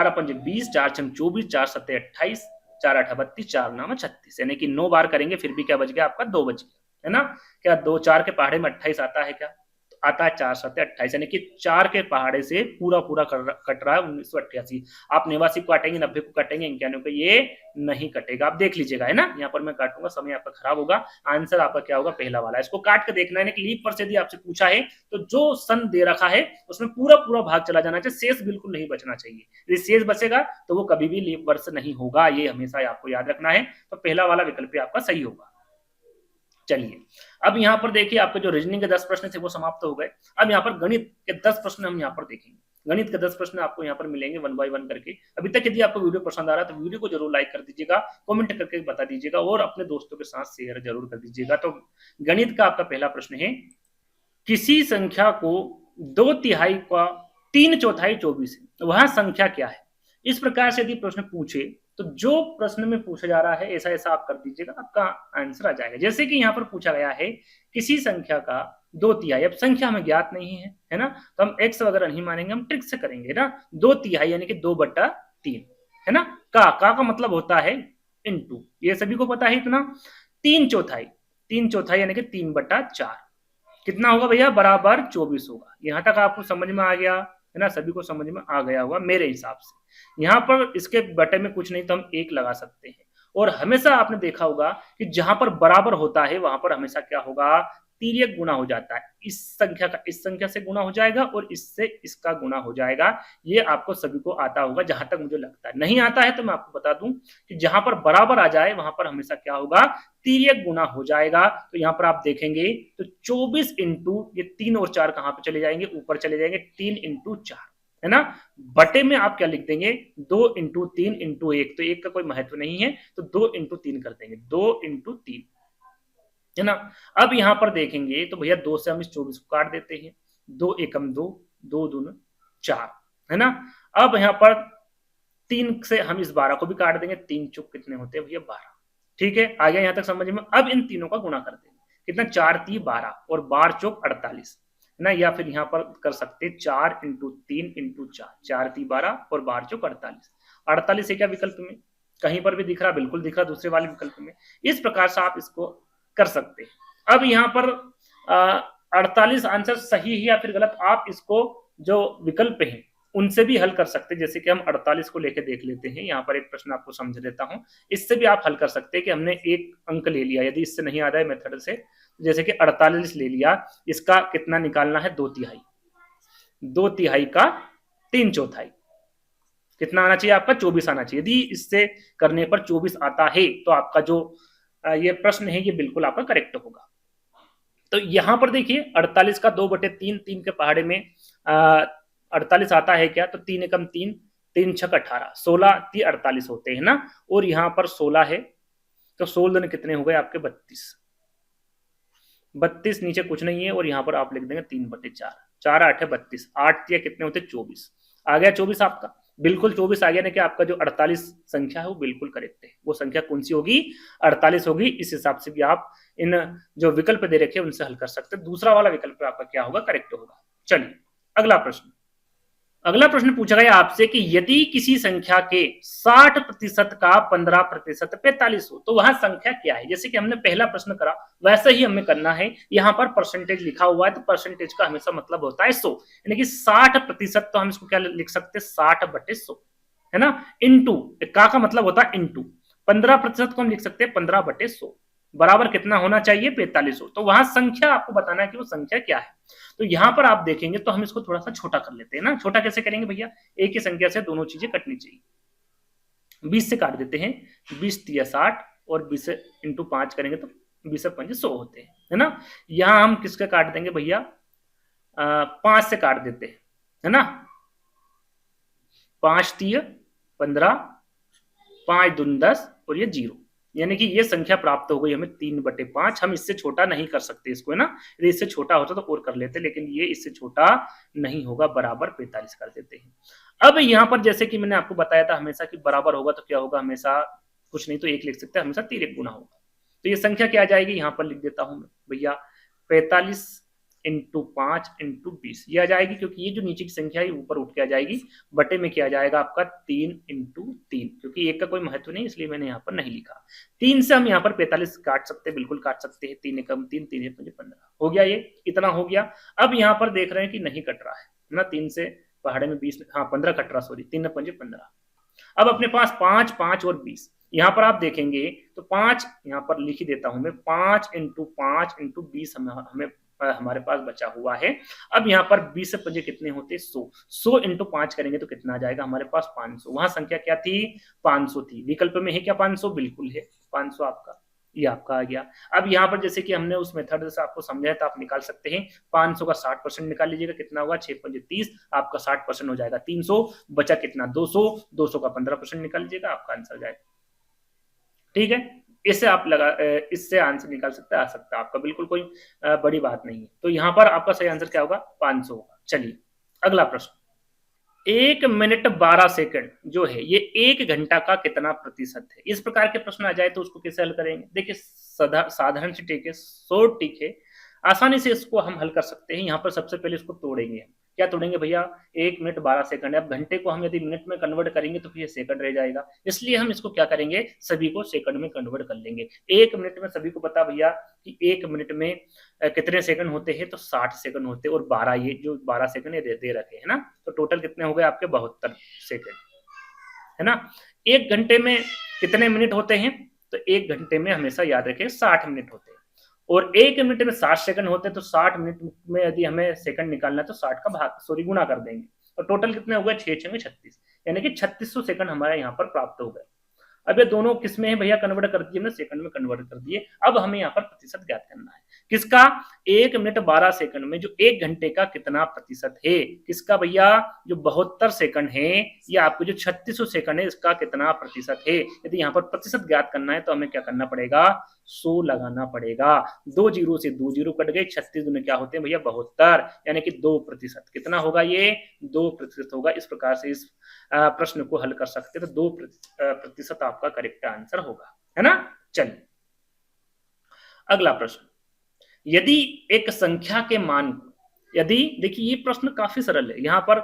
A: अपन 20, 4 छम 24, 4 सत्ते 28, 4 8 32, 4 9 36, यानी कि 9 बार करेंगे फिर भी क्या बच गया आपका, 2 बच गया, है ना। क्या 2 4 के पहाड़े में 28 आता है क्या, आता है 4 7 28, यानी कि 4 के पहाड़े से पूरा पूरा कट रहा है 1988। आप 89 को काटेंगे, 90 को काटेंगे, 91 को, ये नहीं कटेगा। आप देख लीजिएगा, है ना, यहाँ पर मैं काटूंगा, समय आपका खराब होगा। आंसर आपका क्या होगा, पहला वाला। इसको काट के देखना है कि लीप वर्ष यदि आपसे पूछा है तो जो सन दे रखा है उसमें पूरा पूरा भाग चला जाना चाहिए, शेष बिल्कुल नहीं बचना चाहिए। यदि शेष बचेगा तो वो कभी भी लीप वर्ष नहीं होगा, ये हमेशा आपको याद रखना है। तो पहला वाला विकल्प आपका सही होगा। चलिए, अब यहाँ पर देखिए आपके जो रीजनिंग के 10 प्रश्न थे वो समाप्त हो गए। अब यहाँ पर गणित के 10 प्रश्न हम यहाँ पर देखेंगे। गणित के 10 प्रश्न आपको यहाँ पर मिलेंगे 1 बाय 1 करके। अभी तक यदि आपको वीडियो पसंद आ रहा है तो वीडियो को जरूर लाइक कर दीजिएगा, कमेंट करके बता दीजिएगा, और अपने दोस्तों के साथ शेयर जरूर कर दीजिएगा। तो गणित का आपका पहला प्रश्न है, किसी संख्या को 2/3 का 3/4 24 है, वह संख्या क्या है। इस प्रकार से यदि प्रश्न पूछे तो जो प्रश्न में पूछा जा रहा है ऐसा ऐसा आप कर दीजिएगा, आपका आंसर आ जाएगा। जैसे कि यहाँ पर पूछा गया है किसी संख्या का 2/3, अब संख्या हमें ज्ञात नहीं है ना, तो हम एक्स वगैरह नहीं मानेंगे, हम ट्रिक से करेंगे ना। 2/3 यानी कि 2/3, है ना। का मतलब होता है इनटू, ये सभी को पता है इतना। 3/4 यानी कि 3/4 कितना होगा भैया, बराबर 24 होगा। यहाँ तक आपको समझ में आ गया, है ना, सभी को समझ में आ गया होगा मेरे हिसाब से। यहाँ पर इसके बटे में कुछ नहीं तो हम 1 लगा सकते हैं। और हमेशा आपने देखा होगा कि जहां पर बराबर होता है वहां पर हमेशा क्या होगा, तिर्यक गुना हो जाता है। इस संख्या का इस संख्या से गुना हो जाएगा और इससे इसका गुना हो जाएगा। ये आपको सभी को आता होगा, जहां तक मुझे लगता है। नहीं आता है तो मैं आपको बता दूं कि जहां पर बराबर आ जाए वहां पर हमेशा क्या होगा, तिर्यक गुना हो जाएगा। तो यहाँ पर आप देखेंगे तो 24 इंटू ये 3 और 4 कहां पे चले जाएंगे, ऊपर चले जाएंगे, 3 इंटू 4, है ना। बटे में आप क्या लिख देंगे, 2 इंटू 3 इंटू 1, तो 1 का कोई महत्व नहीं है, तो 2 इंटू 3 कर देंगे, 2 इंटू 3, है ना। अब यहां पर देखेंगे तो भैया 2 से हम इस 24 को काट देते हैं, 2 एकम 2, 2 दूना 4, है ना। अब यहां पर 3 से हम इस 12 को भी काट देंगे, 3 चौक कितने होते हैं भैया 12। ठीक है, आ गया यहां तक समझ में। अब इन तीनों का गुणा कर देंगे, कितना 4 3 12 और 12 चौक 48 है ना, या फिर यहां पर कर सकते 4 इंटू 3 इंटू 4, 4 3 12 और 12 चौक 48। 48 है क्या विकल्प में, कहीं पर भी दिख रहा, बिल्कुल दिख रहा दूसरे वाले विकल्प में। इस प्रकार से आप इसको कर सकते हैं। अब यहाँ पर 48 आंसर सही है या फिर गलत, आप इसको जो विकल्प है उनसे भी हल कर सकते हैं। जैसे कि हम 48 को लेकर देख लेते हैं, यहाँ पर एक प्रश्न आपको समझ देता हूं, इससे भी आप हल कर सकते हैं कि हमने एक अंक ले लिया, यदि इससे नहीं आ रहा है मेथड से, जैसे कि 48 ले लिया, इसका कितना निकालना है 2/3, 2/3 का 3/4 कितना आना चाहिए आपका 24 आना चाहिए। यदि इससे करने पर 24 आता है तो आपका जो ये प्रश्न है ये बिल्कुल आपका करेक्ट होगा। तो यहां पर देखिए 48 का 2/3, 3 के पहाड़े में 48 आता है क्या, तो 3 एकम 3, 3 छक 18, 16 3 48 होते हैं ना, और यहां पर 16 है तो 16 कितने हो गए आपके 32, 32 नीचे कुछ नहीं है, और यहां पर आप लिख देंगे 3/4, 4 8 है 32, 8 कितने होते 24, आ गया 24 आपका, बिल्कुल 24 आ गया ना कि आपका जो 48 संख्या है वो बिल्कुल करेक्ट है। वो संख्या कौन सी होगी, 48 होगी। इस हिसाब से भी आप इन जो विकल्प दे रखे हैं उनसे हल कर सकते हैं। दूसरा वाला विकल्प आपका क्या होगा, करेक्ट होगा। चलिए अगला प्रश्न, अगला प्रश्न पूछा गया आपसे कि यदि किसी संख्या के 60% का 15% 45 हो तो वह संख्या क्या है। जैसे कि हमने पहला प्रश्न करा वैसा ही हमें करना है, यहां पर परसेंटेज लिखा हुआ है तो परसेंटेज का हमेशा मतलब होता है 100, यानी कि 60%, तो हम इसको क्या लिख सकते हैं 60/100 है ना, इंटू का मतलब होता है इंटू 15% को हम लिख सकते हैं 15/100 बराबर कितना होना चाहिए 45 हो। तो वहां संख्या आपको बताना है कि वो संख्या क्या है। तो यहां पर आप देखेंगे तो हम इसको थोड़ा सा छोटा कर लेते हैं ना। छोटा कैसे करेंगे भैया, एक ही संख्या से दोनों चीजें कटनी चाहिए। 20 से काट देते हैं, 20 3 60 और 20 इंटू 5 करेंगे तो 20 5 100 होते हैं, है ना। यहां हम किसके काट देंगे भैया, 5 से काट देते हैं, है ना। 5 3 15, 5 दूनी 10 और ये 0, यानी कि ये संख्या प्राप्त हो गई हमें 3/5। हम इससे छोटा नहीं कर सकते इसको, है ना। यदि इससे छोटा होता तो और कर लेते, लेकिन ये इससे छोटा नहीं होगा, बराबर 45 कर देते हैं। अब यहाँ पर जैसे कि मैंने आपको बताया था हमेशा कि बराबर होगा तो क्या होगा, हमेशा कुछ नहीं तो 1 लिख सकते हैं, हमेशा 3 1 गुना होगा। तो ये संख्या क्या आ जाएगी, यहाँ पर लिख देता हूं मैं भैया 45 इंटू 5 इंटू 20 ये आ जाएगी, क्योंकि ये जो नीचे की संख्या है ऊपर उठ के आ जाएगी, बटे में क्या आ जाएगा आपका 3 इंटू 3, क्योंकि एक का कोई महत्व नहीं इसलिए मैंने यहाँ पर नहीं लिखा। 3 से हम यहाँ पर 45 काट सकते हैं, बिल्कुल काट सकते हैं, 3 एकम 3, 3 एक 15 हो गया, ये इतना हो गया। अब यहाँ पर देख रहे हैं कि नहीं कट रहा है ना, 3 से पहाड़े में 20, हाँ 15 कट रहा, सॉरी 3 5 15। अब अपने पास 5 5 और 20, यहाँ पर आप देखेंगे तो 5 यहाँ पर लिख ही देता हूं मैं, 5 इंटू 5 इंटू 20 हमें हमारे पास बचा हुआ है। अब यहाँ पर 20 से 5 कितने होते 100, 100 इंटू 5 करेंगे तो कितना आ जाएगा हमारे पास 500। वहां संख्या क्या थी 500 थी, विकल्प में है क्या 500, बिल्कुल है 500 आपका, ये आपका आ गया। अब यहाँ पर जैसे कि हमने उस मेथड से आपको समझाया तो आप निकाल सकते हैं 500 का 60% निकाल लीजिएगा, कितना होगा 6 5 30, आपका 60% हो जाएगा 300, बचा कितना 200, 200 का 15% निकाल लीजिएगा, आपका आंसर जाएगा। ठीक है, इससे आप लगा इससे आंसर निकाल सकते हैं, आ सकता है आपका, बिल्कुल कोई बड़ी बात नहीं है। तो यहाँ पर आपका सही आंसर क्या होगा 500 होगा। चलिए अगला प्रश्न, 1 मिनट 12 सेकंड जो है ये 1 घंटा का कितना प्रतिशत है। इस प्रकार के प्रश्न आ जाए तो उसको कैसे हल करेंगे, देखिए साधारण सी टिक है, शॉर्ट टिक है, आसानी से इसको हम हल कर सकते हैं। यहाँ पर सबसे पहले इसको तोड़ेंगे, क्या तोड़ेंगे भैया 1 मिनट 12 सेकंड है। अब घंटे को हम यदि मिनट में कन्वर्ट करेंगे तो फिर ये सेकंड रह जाएगा, इसलिए हम इसको क्या करेंगे सभी को सेकंड में कन्वर्ट कर लेंगे। 1 मिनट में सभी को पता भैया कि 1 मिनट में कितने सेकंड होते हैं, तो 60 सेकंड होते हैं, और 12 ये जो 12 सेकंड ये दे रखे हैं ना, तो टोटल कितने हो गए आपके 72 सेकंड, है ना। 1 घंटे में कितने मिनट होते हैं, तो 1 घंटे में हमेशा याद रखें 60 मिनट होते हैं, और 1 मिनट में 60 सेकंड होते हैं, तो 60 मिनट में यदि हमें सेकंड निकालना है तो 60 का भाग सॉरी गुना कर देंगे, और टोटल कितने हो गए 6 6 में 36, यानी कि 3600 सेकंड हमारे यहाँ पर प्राप्त हो गए। अब ये दोनों किसमें है भैया, कन्वर्ट कर दिए हमने, सेकंड में कन्वर्ट कर दिए। अब हमें यहाँ पर प्रतिशत ज्ञात करना है, किसका 1 मिनट 12 सेकंड में जो 1 घंटे का कितना प्रतिशत है, किसका भैया जो 72 सेकंड है, या आपको जो 3600 सेकंड है इसका कितना प्रतिशत है। यदि यहाँ पर प्रतिशत ज्ञात करना है तो हमें क्या करना पड़ेगा, 100 लगाना पड़ेगा। 2 जीरो से 2 जीरो कट गए, 36 दूनी क्या होते हैं भैया 72, यानी कि 2%। कितना होगा ये 2% होगा। इस प्रकार से इस प्रश्न को हल कर सकते हैं। तो 2% आपका करेक्ट आंसर होगा, है ना। चलिए अगला प्रश्न, यदि एक संख्या के मान, यदि देखिए ये प्रश्न काफी सरल है। यहाँ पर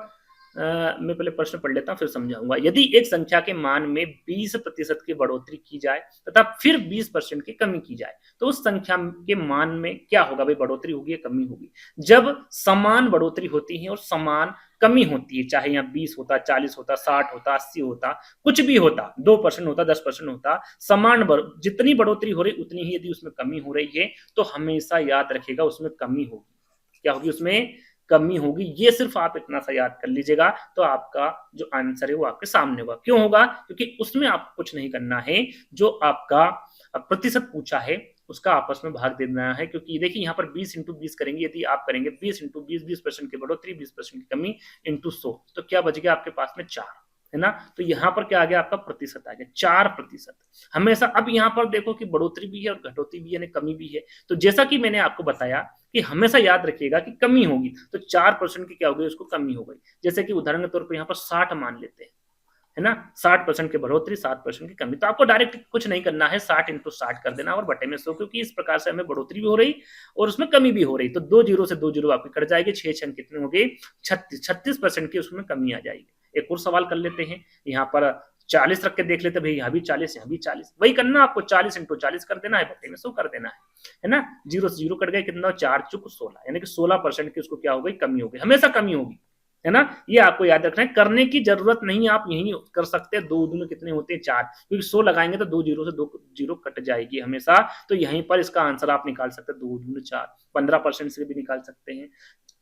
A: मैं पहले प्रश्न पढ़ लेता हूँ फिर समझाऊंगा। यदि एक संख्या के मान में 20% की बढ़ोतरी की जाए तथा फिर 20% की कमी की जाए तो उस संख्या के मान में क्या होगा भाई, बढ़ोतरी होगी या कमी होगी। जब समान बढ़ोतरी होती है और समान कमी होती है, चाहे यहाँ 20 होता, 40 होता, 60 होता, 80 होता, कुछ भी होता, 2% होता, 10% होता, समान जितनी बढ़ोतरी हो रही उतनी ही यदि उसमें कमी हो रही है तो हमेशा याद रखेगा उसमें कमी होगी। क्या होगी, उसमें कमी होगी। ये सिर्फ आप इतना सा याद कर लीजिएगा तो आपका जो आंसर है वो आपके सामने होगा। क्यों होगा, क्योंकि उसमें आपको कुछ नहीं करना है, जो आपका प्रतिशत पूछा है उसका आपस में भाग देना है। क्योंकि देखिए यहाँ पर 20 इंटू 20 करेंगे, यदि आप करेंगे 20 इंटू 20, 20% की बढ़ोतरी, 20% की कमी इंटू 100, तो क्या बच गया आपके पास में 4, है ना। तो यहाँ पर क्या आ गया आपका प्रतिशत आ गया 4%। हमेशा अब यहाँ पर देखो कि बढ़ोतरी भी है और घटोतरी भी है, कमी भी है। तो जैसा कि मैंने आपको बताया कि हमेशा याद रखिएगा कि कमी होगी, तो 4% की क्या हो गई, उसको कमी हो गई। जैसे कि उदाहरण के तौर पर यहाँ पर 60 मान लेते हैं, है ना, 60% की बढ़ोतरी, 7% की कमी। तो आपको डायरेक्ट कुछ नहीं करना है, 60 इंटू 60 कर देना और बटे में 100, क्योंकि इस प्रकार से हमें बढ़ोतरी भी हो रही और उसमें कमी भी हो रही। तो 2 जीरो से 2 जीरो आपकी कट जाएगी, 6 छन कितने हो गए 36, 36% की उसमें कमी आ जाएगी। एक और सवाल कर लेते हैं, यहाँ पर 40 रख के देख लेते भाई, यहाँ भी 40, यहाँ भी 40, वही करना आपको, 40 इंटू 40 कर देना है, बटे में 100 कर देना है ना। जीरो से जीरो कट गए, कितना 4 चुक 16, यानी कि 16% की उसको क्या हो गई, कमी हो गई। हमेशा कमी होगी, है ना, ये आपको याद रखना है। करने की जरूरत नहीं, आप यही कर सकते हैं। 2 दूनी कितने होते हैं 4, क्योंकि 100 लगाएंगे तो 2 जीरो से 2 जीरो कट जाएगी हमेशा। तो यहीं पर इसका आंसर आप निकाल सकते हैं, 2 दूनी 4, 15% से भी निकाल सकते हैं,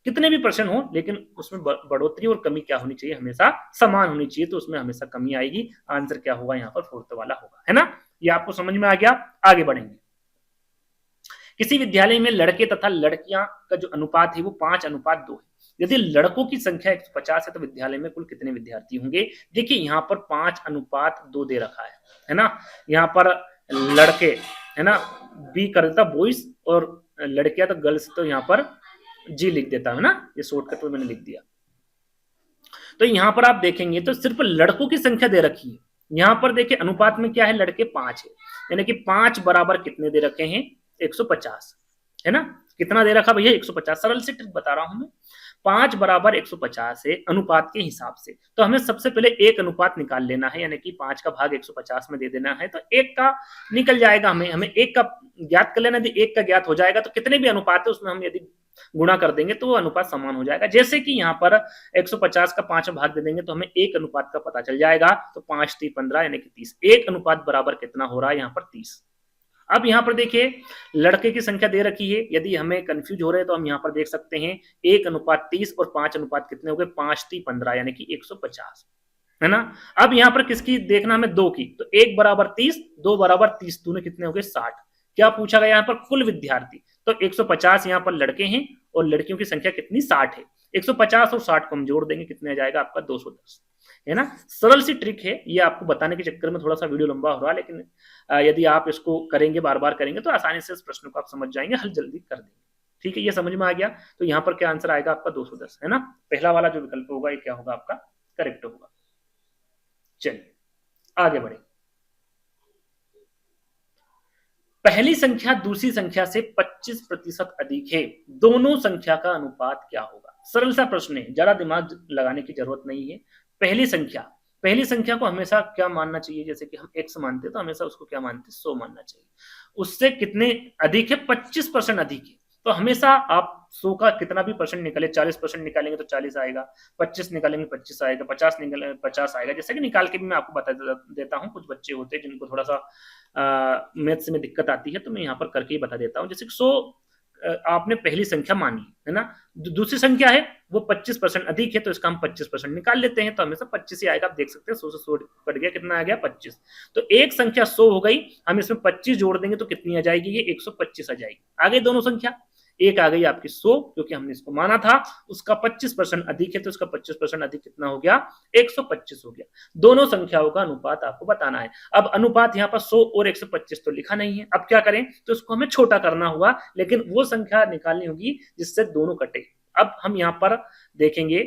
A: कितने भी परसेंट हो, लेकिन उसमें बढ़ोतरी और कमी क्या होनी चाहिए, हमेशा समान होनी चाहिए। तो उसमें हमेशा कमी आएगी। आंसर क्या होगा यहाँ पर, फोर्थ वाला होगा, है ना। ये आपको समझ में आ गया। आगे बढ़ेंगे। किसी विद्यालय में लड़के तथा लड़कियां का जो अनुपात है वो 5:2 है। यदि लड़कों की संख्या 150 है तो विद्यालय में कुल कितने विद्यार्थी होंगे। देखिए यहाँ पर 5:2 दे रखा है ना। यहाँ पर लड़के, है ना, बी कर देता बॉयज, और लड़कियां तो गर्ल्स, तो यहाँ पर जी लिख देता है ना, ये शॉर्टकट में मैंने लिख दिया। तो यहाँ पर आप देखेंगे तो सिर्फ लड़कों की संख्या दे रखी है। यहाँ पर देखिए अनुपात में क्या है, लड़के 5 है, यानी कि 5 बराबर कितने दे रखे हैं 150, है ना। कितना दे रखा भैया 150। सरल से ट्रिक बता रहा हूं मैं, 5 बराबर 150 है अनुपात के हिसाब से। तो हमें सबसे पहले एक अनुपात निकाल लेना है, यानी कि 5 का भाग 150 में दे देना है, तो एक का निकल जाएगा। हमें एक का ज्ञात कर लेना। यदि एक का ज्ञात हो जाएगा तो कितने भी अनुपात है उसमें हम यदि गुणा कर देंगे तो वो अनुपात समान हो जाएगा। जैसे कि यहाँ पर 150 का 5 भाग दे देंगे तो हमें एक अनुपात का पता चल जाएगा। तो 5 3 15 यानी कि 30, एक अनुपात बराबर कितना हो रहा है यहाँ पर 30। अब यहाँ पर देखिए लड़के की संख्या दे रखी है, यदि हमें कंफ्यूज हो रहे हैं तो हम यहाँ पर देख सकते हैं 1:30 और 5 अनुपात कितने हो गए 5 3 15 यानी कि 150, है ना। अब यहाँ पर किसकी देखना हमें, 2 की, तो 1 बराबर 30, 2 बराबर 30, दोनों कितने हो गए 60। क्या पूछा गया यहाँ पर, कुल विद्यार्थी। तो 150 यहाँ पर लड़के हैं और लड़कियों की संख्या कितनी 60 है। 150 और 60 को हम जोड़ देंगे, कितने आ जाएगा आपका 210, है ना। सरल सी ट्रिक है ये, आपको बताने के चक्कर में थोड़ा सा वीडियो लंबा हो रहा है, लेकिन यदि आप इसको करेंगे, बार बार करेंगे तो आसानी से इस प्रश्न को आप समझ जाएंगे, हल जल्दी कर देंगे। ठीक है, ये समझ में आ गया। तो यहाँ पर क्या आंसर आएगा आपका 210, है ना। पहला वाला जो विकल्प होगा ये क्या होगा आपका करेक्ट होगा। चलिए आगे बढ़े। पहली संख्या दूसरी संख्या से 25% अधिक है, दोनों संख्या का अनुपात क्या होगा। सरल सा प्रश्न है, ज्यादा दिमाग लगाने की जरूरत नहीं है। पहली संख्या को हमेशा क्या मानना चाहिए, जैसे कि हम x मानते हैं तो हमेशा उसको क्या मानते हैं 100 मानना चाहिए। उससे कितने अधिक है 25% अधिक है, तो हमेशा आप 100 का कितना भी परसेंट निकाले, 40% निकालेंगे तो 40 आएगा, 25 निकालेंगे 25 आएगा, 50 निकालेंगे 50 आएगा। जैसे कि निकाल के भी मैं आपको बता देता हूँ, कुछ बच्चे होते हैं जिनको थोड़ा सा मैथ्स में दिक्कत आती है, तो मैं यहाँ पर करके ही बता देता हूँ। जैसे 100 आपने पहली संख्या मान ली, है ना। दूसरी संख्या है वो 25% अधिक है, तो इसका हम 25% निकाल लेते हैं, तो हमेशा 25 ही आएगा। आप देख सकते हैं 100 से 100 कट गया, कितना आ गया 25। तो एक संख्या 100 हो गई, हम इसमें 25 जोड़ देंगे तो कितनी आ जाएगी, ये 125 आ जाएगी। आ गई दोनों संख्या, एक आ गई आपकी 100, क्योंकि हमने इसको माना था, उसका 25% अधिक है तो उसका 25% अधिक कितना हो गया, 125 हो गया। दोनों संख्याओं का अनुपात आपको बताना है। अब अनुपात यहाँ पर 100 और 125 तो लिखा नहीं है, अब क्या करें, तो उसको हमें छोटा करना होगा, लेकिन वो संख्या निकालनी होगी जिससे दोनों कटे। अब हम यहाँ पर देखेंगे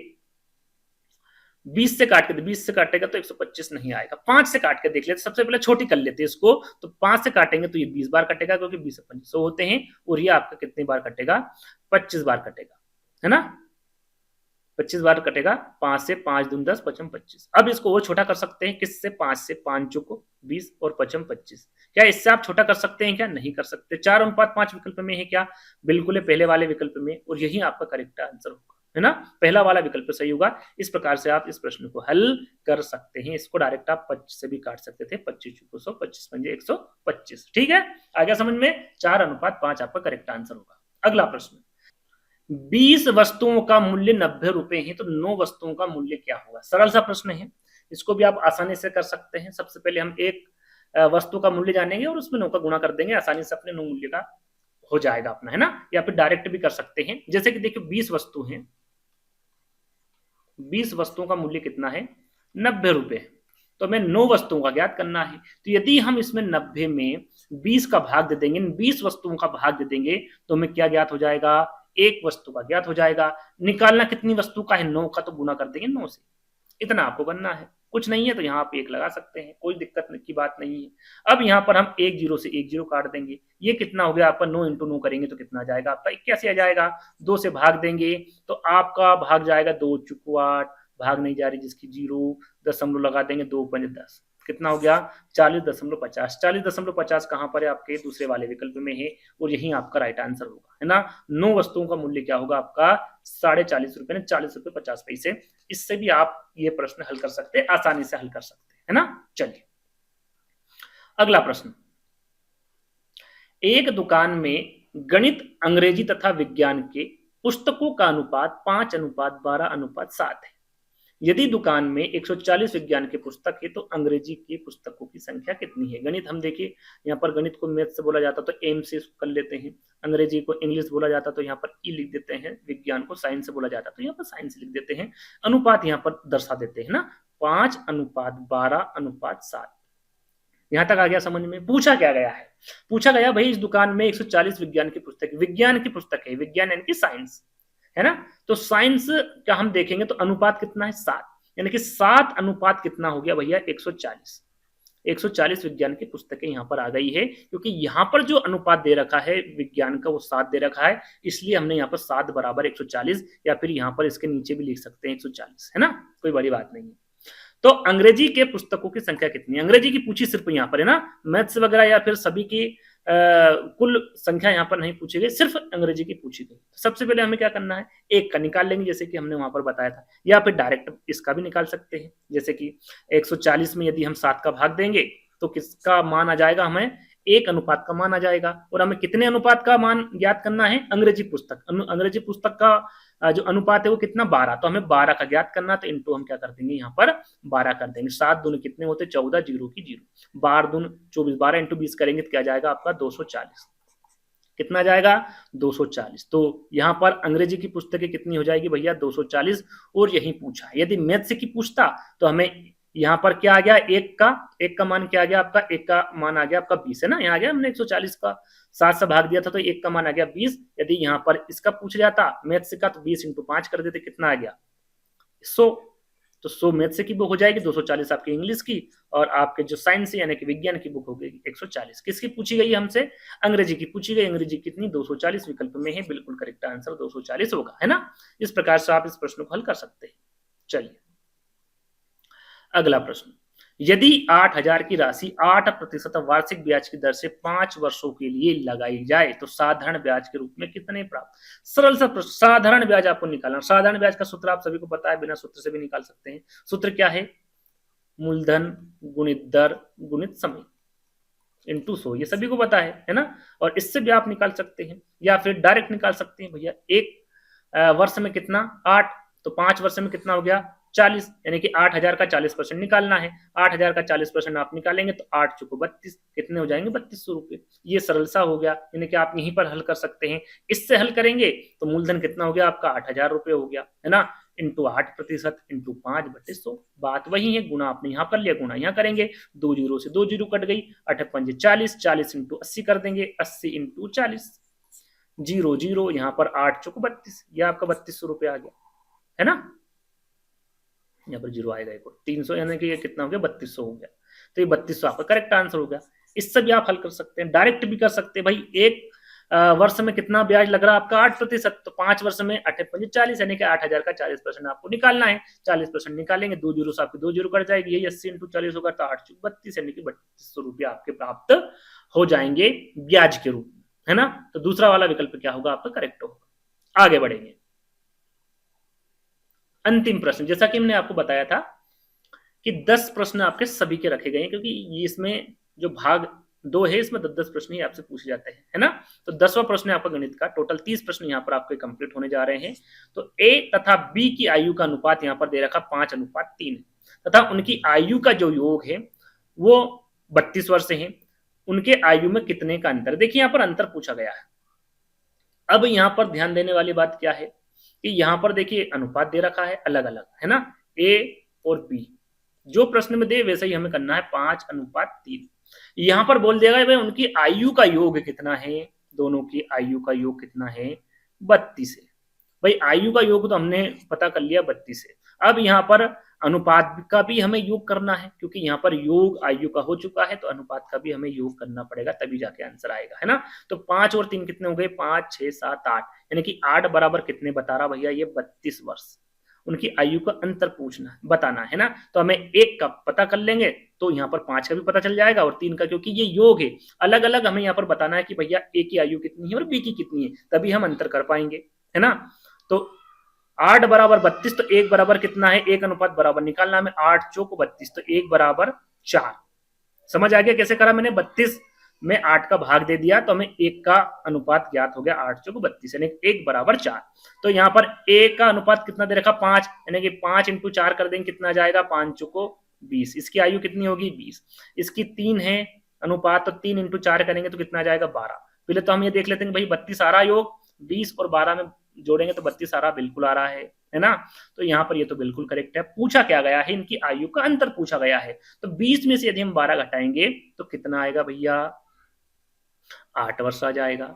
A: 20 से काट के, 20 से काटेगा तो 125 नहीं आएगा। 5 से काट के देख लेते, सबसे पहले छोटी कर लेते हैं इसको, तो 5 से काटेंगे तो ये 20 बार कटेगा, क्योंकि 20 से 25 होते हैं, और ये आपका कितनी बार कटेगा, 25 बार कटेगा, है ना, 25 बार कटेगा। 5 से 5 दूनी 10, 5 25। अब इसको और छोटा कर सकते हैं, किससे, 5 से, 5 चौको 20 और 5 25। क्या इससे आप छोटा कर सकते हैं क्या, नहीं कर सकते। 4:5 विकल्प में है क्या, बिल्कुल है पहले वाले विकल्प में, और यही आपका करेक्ट आंसर होगा, है ना, पहला वाला विकल्प सही होगा। इस प्रकार से आप इस प्रश्न को हल कर सकते हैं। इसको डायरेक्ट आप 25 से भी काट सकते थे, 25 चौको 100, 25 पंजे 125। ठीक है, आ गया समझ में, 4:5 आपका करेक्ट आंसर होगा। अगला प्रश्न, 20 वस्तुओं का मूल्य 90 रुपए है, तो 9 वस्तुओं का मूल्य क्या होगा। सरल सा प्रश्न है, इसको भी आप आसानी से कर सकते हैं। सबसे पहले हम एक वस्तु का मूल्य जानेंगे और उसमें 9 का गुणा कर देंगे, आसानी से अपने 9 मूल्य का हो जाएगा अपना, है ना, या फिर डायरेक्ट भी कर सकते हैं। जैसे कि देखिए 20 वस्तु हैं, 20 वस्तुओं का मूल्य कितना है, 90 रुपए, तो हमें 9 वस्तुओं का ज्ञात करना है। तो यदि हम इसमें 90 में 20 का भाग दे देंगे, 20 वस्तुओं का भाग दे देंगे, तो हमें क्या ज्ञात हो जाएगा, एक वस्तु का ज्ञात हो जाएगा। निकालना कितनी वस्तु का है, 9 का, तो गुना कर देंगे 9 से, इतना आपको करना है। कुछ नहीं है तो यहाँ आप 1 लगा सकते हैं, कोई दिक्कत की बात नहीं है। अब यहाँ पर हम 1 0 से 1 0 काट देंगे, ये कितना हो गया आपका, 9 × 9 करेंगे तो कितना आ जाएगा आपका, 81 आ जाएगा। 2 से भाग देंगे तो आपका भाग जाएगा 2 चुको 8, भाग नहीं जा रही जिसकी 0, दशमलव लगा देंगे, 2 पंजे 10, कितना हो गया, 40.50। 40.50 कहाँ पर है, आपके दूसरे वाले विकल्प में है, और यही आपका राइट आंसर होगा, है ना। 9 वस्तुओं का मूल्य क्या होगा आपका, 40.50 रुपए, 40 रुपए 50 पैसे। इससे भी आप ये प्रश्न हल कर सकते हैं, आसानी से हल कर सकते हैं, है ना। चलिए अगला प्रश्न, एक दुकान में गणित, अंग्रेजी तथा विज्ञान के पुस्तकों का अनुपात 5:12:7 है। यदि दुकान में 140 विज्ञान के पुस्तक है, तो अंग्रेजी की पुस्तकों की संख्या कितनी है। गणित हम देखिए, यहाँ पर गणित को मैथ से बोला जाता तो एम से कर लेते हैं, अंग्रेजी को इंग्लिश बोला जाता तो यहाँ पर ई लिख देते हैं, विज्ञान को साइंस से बोला जाता तो यहाँ पर साइंस लिख देते हैं। अनुपात यहाँ पर दर्शा देते हैं ना, 5:12:7। यहाँ तक आ गया समझ में। पूछा क्या गया है, पूछा गया भाई इस दुकान में 140 विज्ञान की पुस्तक, विज्ञान की पुस्तक है, विज्ञान यानी कि साइंस, है ना। तो साइंस का हम देखेंगे तो अनुपात कितना है, 7, यानी कि 7 अनुपात कितना हो गया भैया, 140। 140 विज्ञान की पुस्तकें यहाँ पर आ गई है, क्योंकि यहाँ पर जो अनुपात दे रखा है विज्ञान का वो 7 दे रखा है, इसलिए हमने यहाँ पर 7 बराबर 140, या फिर यहाँ पर इसके नीचे भी लिख सकते हैं 140, है ना, कोई बड़ी बात नहीं है। तो अंग्रेजी के पुस्तकों की संख्या कितनी है, अंग्रेजी की पूछी सिर्फ यहाँ पर, है ना, मैथ्स वगैरह या फिर सभी की कुल संख्या यहाँ पर नहीं पूछी गई, सिर्फ अंग्रेजी की पूछी गई। सबसे पहले हमें क्या करना है, एक का निकाल लेंगे, जैसे कि हमने वहां पर बताया था, या फिर डायरेक्ट इसका भी निकाल सकते हैं। जैसे कि 140 में यदि हम 7 का भाग देंगे तो किसका मान आ जाएगा, हमें 1 अनुपात का मान आ जाएगा। और हमें कितने अनुपात का मान ज्ञात करना है, अंग्रेजी पुस्तक, अंग्रेजी पुस्तक का जो अनुपात है वो कितना, 12, तो हमें 12 का ज्ञात करना, तो इंटू हम क्या कर देंगे, यहाँ पर 12 कर देंगे। 7 दूनी कितने होते, 14, 0 की 0, 12 दूनी 24, 12 × 20 करेंगे तो क्या जाएगा आपका 240, कितना जाएगा 240। तो यहाँ पर अंग्रेजी की पुस्तकें कितनी हो जाएगी भैया, 240, और यही पूछा। यदि मैथ्स की पूछता तो हमें यहाँ पर क्या आ गया, एक का मान क्या आ गया आपका, एक का मान आ गया आपका 20, है ना, यहाँ आ गया हमने 140 का 7 से भाग दिया था तो एक का मान आ गया 20। यदि यहाँ पर इसका पूछ जाता मैथ्स का तो 20 × 5 कर देते, कितना आ गया 100। तो 100 मैथ्स की बुक हो जाएगी, 240 आपकी इंग्लिश की, और आपके जो साइंस यानी कि विज्ञान की बुक हो गई 140। किसकी पूछी गई हमसे, अंग्रेजी की पूछी गई। अंग्रेजी कितनी, 240 विकल्प में है, बिल्कुल करेक्ट आंसर 240 होगा, है ना। इस प्रकार से आप इस प्रश्न को हल कर सकते हैं। चलिए अगला प्रश्न, यदि 8,000 की राशि 8% वार्षिक ब्याज की दर से 5 वर्षों के लिए लगाई जाए तो साधारण ब्याज के रूप में कितने प्राप्त। सरल सा प्रश्न, साधारण ब्याज आपको निकालना। साधारण ब्याज का सूत्र आप सभी को पता है, बिना सूत्र से भी निकाल सकते हैं। सूत्र क्या है, मूलधन गुणित दर गुणित समय इंटू 100, ये सभी को पता है ना। और इससे भी आप निकाल सकते हैं, या फिर डायरेक्ट निकाल सकते हैं भैया। एक वर्ष में कितना, 8, तो 5 वर्ष में कितना हो गया 40, यानी कि 8,000 का 40% निकालना है। 8,000 का 40% आप निकालेंगे तो 8 चौको 32, कितने हो जाएंगे 3200 रुपये। ये सरल सा हो गया, यानी कि आप यहीं पर हल कर सकते हैं। इससे हल करेंगे तो मूलधन कितना हो गया आपका 8,000 रुपये हो गया, है ना, इंटू 8% इंटू 5/100। बात वही है, गुना आपने यहाँ कर लिया, गुना यहाँ करेंगे, 2 जीरो से 2 जीरो कट गई, 8 पंजे 40, 40 इंटू 80 कर देंगे, 80 इंटू 40, जीरो जीरो, यहाँ पर 8 चौको 32, ये आपका 3200 रुपये आ गया, है ना। यहाँ पर जीरो आएगा एक और 300, यानी कि ये कितना हो गया 3200 हो गया। तो ये 3200 आपका करेक्ट आंसर हो गया। इससे भी आप हल कर सकते हैं, डायरेक्ट भी कर सकते हैं भाई। एक वर्ष में कितना ब्याज लग रहा है आपका 8%, तो 5 वर्ष में 8 पंजे 40, यानी कि 8,000 का 40% आपको निकालना है। 40% निकालेंगे, 2 जीरो से आपकी 2 जीरो कट जाएगी, यही 80 इंटू 40 होगा, तो 8 चौक 32, यानी कि 3200 रुपये आपके प्राप्त हो जाएंगे ब्याज के रूप में, है ना। तो दूसरा वाला विकल्प क्या होगा आपका करेक्ट होगा। आगे बढ़ेंगे, अंतिम प्रश्न। जैसा कि हमने आपको बताया था कि 10 प्रश्न आपके सभी के रखे गए हैं, क्योंकि इसमें जो भाग 2 है इसमें 10-10 प्रश्न ही आपसे पूछे जाते हैं, है ना। तो 10वां प्रश्न है आपका गणित का, टोटल 30 प्रश्न यहाँ पर आपके कंप्लीट होने जा रहे हैं। तो ए तथा बी की आयु का अनुपात यहाँ पर दे रखा 5:3 तथा उनकी आयु का जो योग है वो 32 वर्ष है। उनके आयु में कितने का अंतर, देखिए यहाँ पर अंतर पूछा गया है। अब यहाँ पर ध्यान देने वाली बात क्या है कि यहाँ पर देखिए अनुपात दे रखा है अलग अलग, है ना, ए और बी, जो प्रश्न में दे वैसे ही हमें करना है 5:3। यहां पर बोल देगा भाई उनकी आयु का योग कितना है, दोनों की आयु का योग कितना है 32 है। भाई आयु का योग तो हमने पता कर लिया 32 है। अब यहाँ पर अनुपात का भी हमें योग करना है, क्योंकि यहाँ पर योग आयु का हो चुका है, तो अनुपात का भी हमें योग करना पड़ेगा, तभी जाके आंसर आएगा, है ना। तो 5 और 3 कितने हो गए 5, 6, 7, 8, यानी कि 8 बराबर कितने बता रहा भैया ये 32 वर्ष। उनकी आयु का अंतर पूछना बताना है ना। तो हमें एक का पता कर लेंगे तो यहाँ पर 5 का भी पता चल जाएगा और 3 का, क्योंकि ये योग है अलग अलग हमें यहाँ पर बताना है कि भैया ए की आयु कितनी है और बी की कितनी है, तभी हम अंतर कर पाएंगे, है ना। तो 8 बराबर 32, तो 1 बराबर कितना है, 1 अनुपात बराबर निकालना हमें, 8 चौक 32, तो 1 बराबर 4। समझ आ गया कैसे करा मैंने, 32 में 8 का भाग दे दिया तो हमें 1 का अनुपात ज्ञात हो गया, 8 चौक 32, यानी 1 बराबर 4। तो यहाँ पर 1 का अनुपात कितना दे रखा 5, यानी कि 5 इंटू 4 कर देंगे कितना जाएगा 5 चौको 20। इसकी आयु कितनी होगी 20। इसकी 3 है अनुपात, तो 3 इंटू 4 करेंगे तो कितना जाएगा 12। पहले तो हम ये देख लेते हैं भाई 32 आ रहा योग, 20 और 12 में जोड़ेंगे तो 32 आ रहा, बिल्कुल आ रहा है ना। तो यहाँ पर ये तो बिल्कुल करेक्ट है। पूछा क्या गया है, इनकी आयु का अंतर पूछा गया है। तो 20 में से यदि हम 12 घटाएंगे तो कितना आएगा भैया 8 वर्ष आ जाएगा।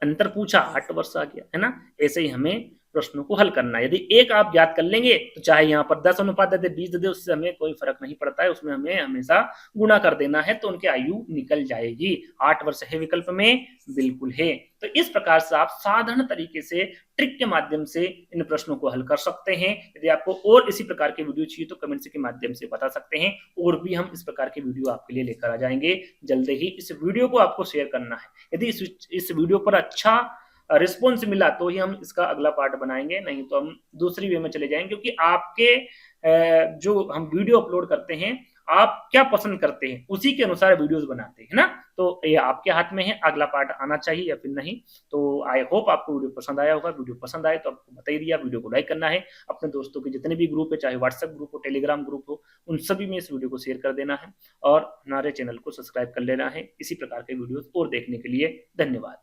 A: अंतर पूछा 8 वर्ष आ गया, है ना। ऐसे ही हमें प्रश्नों को हल करना है। यदि एक आप याद कर लेंगे तो चाहे यहाँ पर 10 अनुपात दे दे 20 दे दे, उससे हमें कोई फर्क नहीं पड़ता है, उसमें हमें हमेशा गुणा कर देना है तो उनकी आयु निकल जाएगी। 8 वर्ष है विकल्प में, बिल्कुल है। तो इस प्रकार से आप साधारण तरीके से ट्रिक के माध्यम से इन प्रश्नों को हल कर सकते हैं। यदि आपको और इसी प्रकार के वीडियो चाहिए तो कमेंट्स के माध्यम से बता सकते हैं, और भी हम इस प्रकार के वीडियो आपके लिए लेकर आ जाएंगे जल्द ही। इस वीडियो को आपको शेयर करना है, यदि इस वीडियो पर अच्छा रिस्पॉन्स मिला तो ही हम इसका अगला पार्ट बनाएंगे, नहीं तो हम दूसरी वे में चले जाएंगे, क्योंकि आपके जो हम वीडियो अपलोड करते हैं आप क्या पसंद करते हैं उसी के अनुसार वीडियोस बनाते हैं ना। तो ये आपके हाथ में है, अगला पार्ट आना चाहिए या फिर नहीं। तो आई होप आपको वीडियो पसंद आया होगा। वीडियो पसंद आए तो आपको बता ही दिया, वीडियो को लाइक करना है, अपने दोस्तों के जितने भी ग्रुप है, चाहे व्हाट्सएप ग्रुप हो, टेलीग्राम ग्रुप हो, उन सभी में इस वीडियो को शेयर कर देना है और हमारे चैनल को सब्सक्राइब कर लेना है इसी प्रकार के वीडियोस और देखने के लिए। धन्यवाद।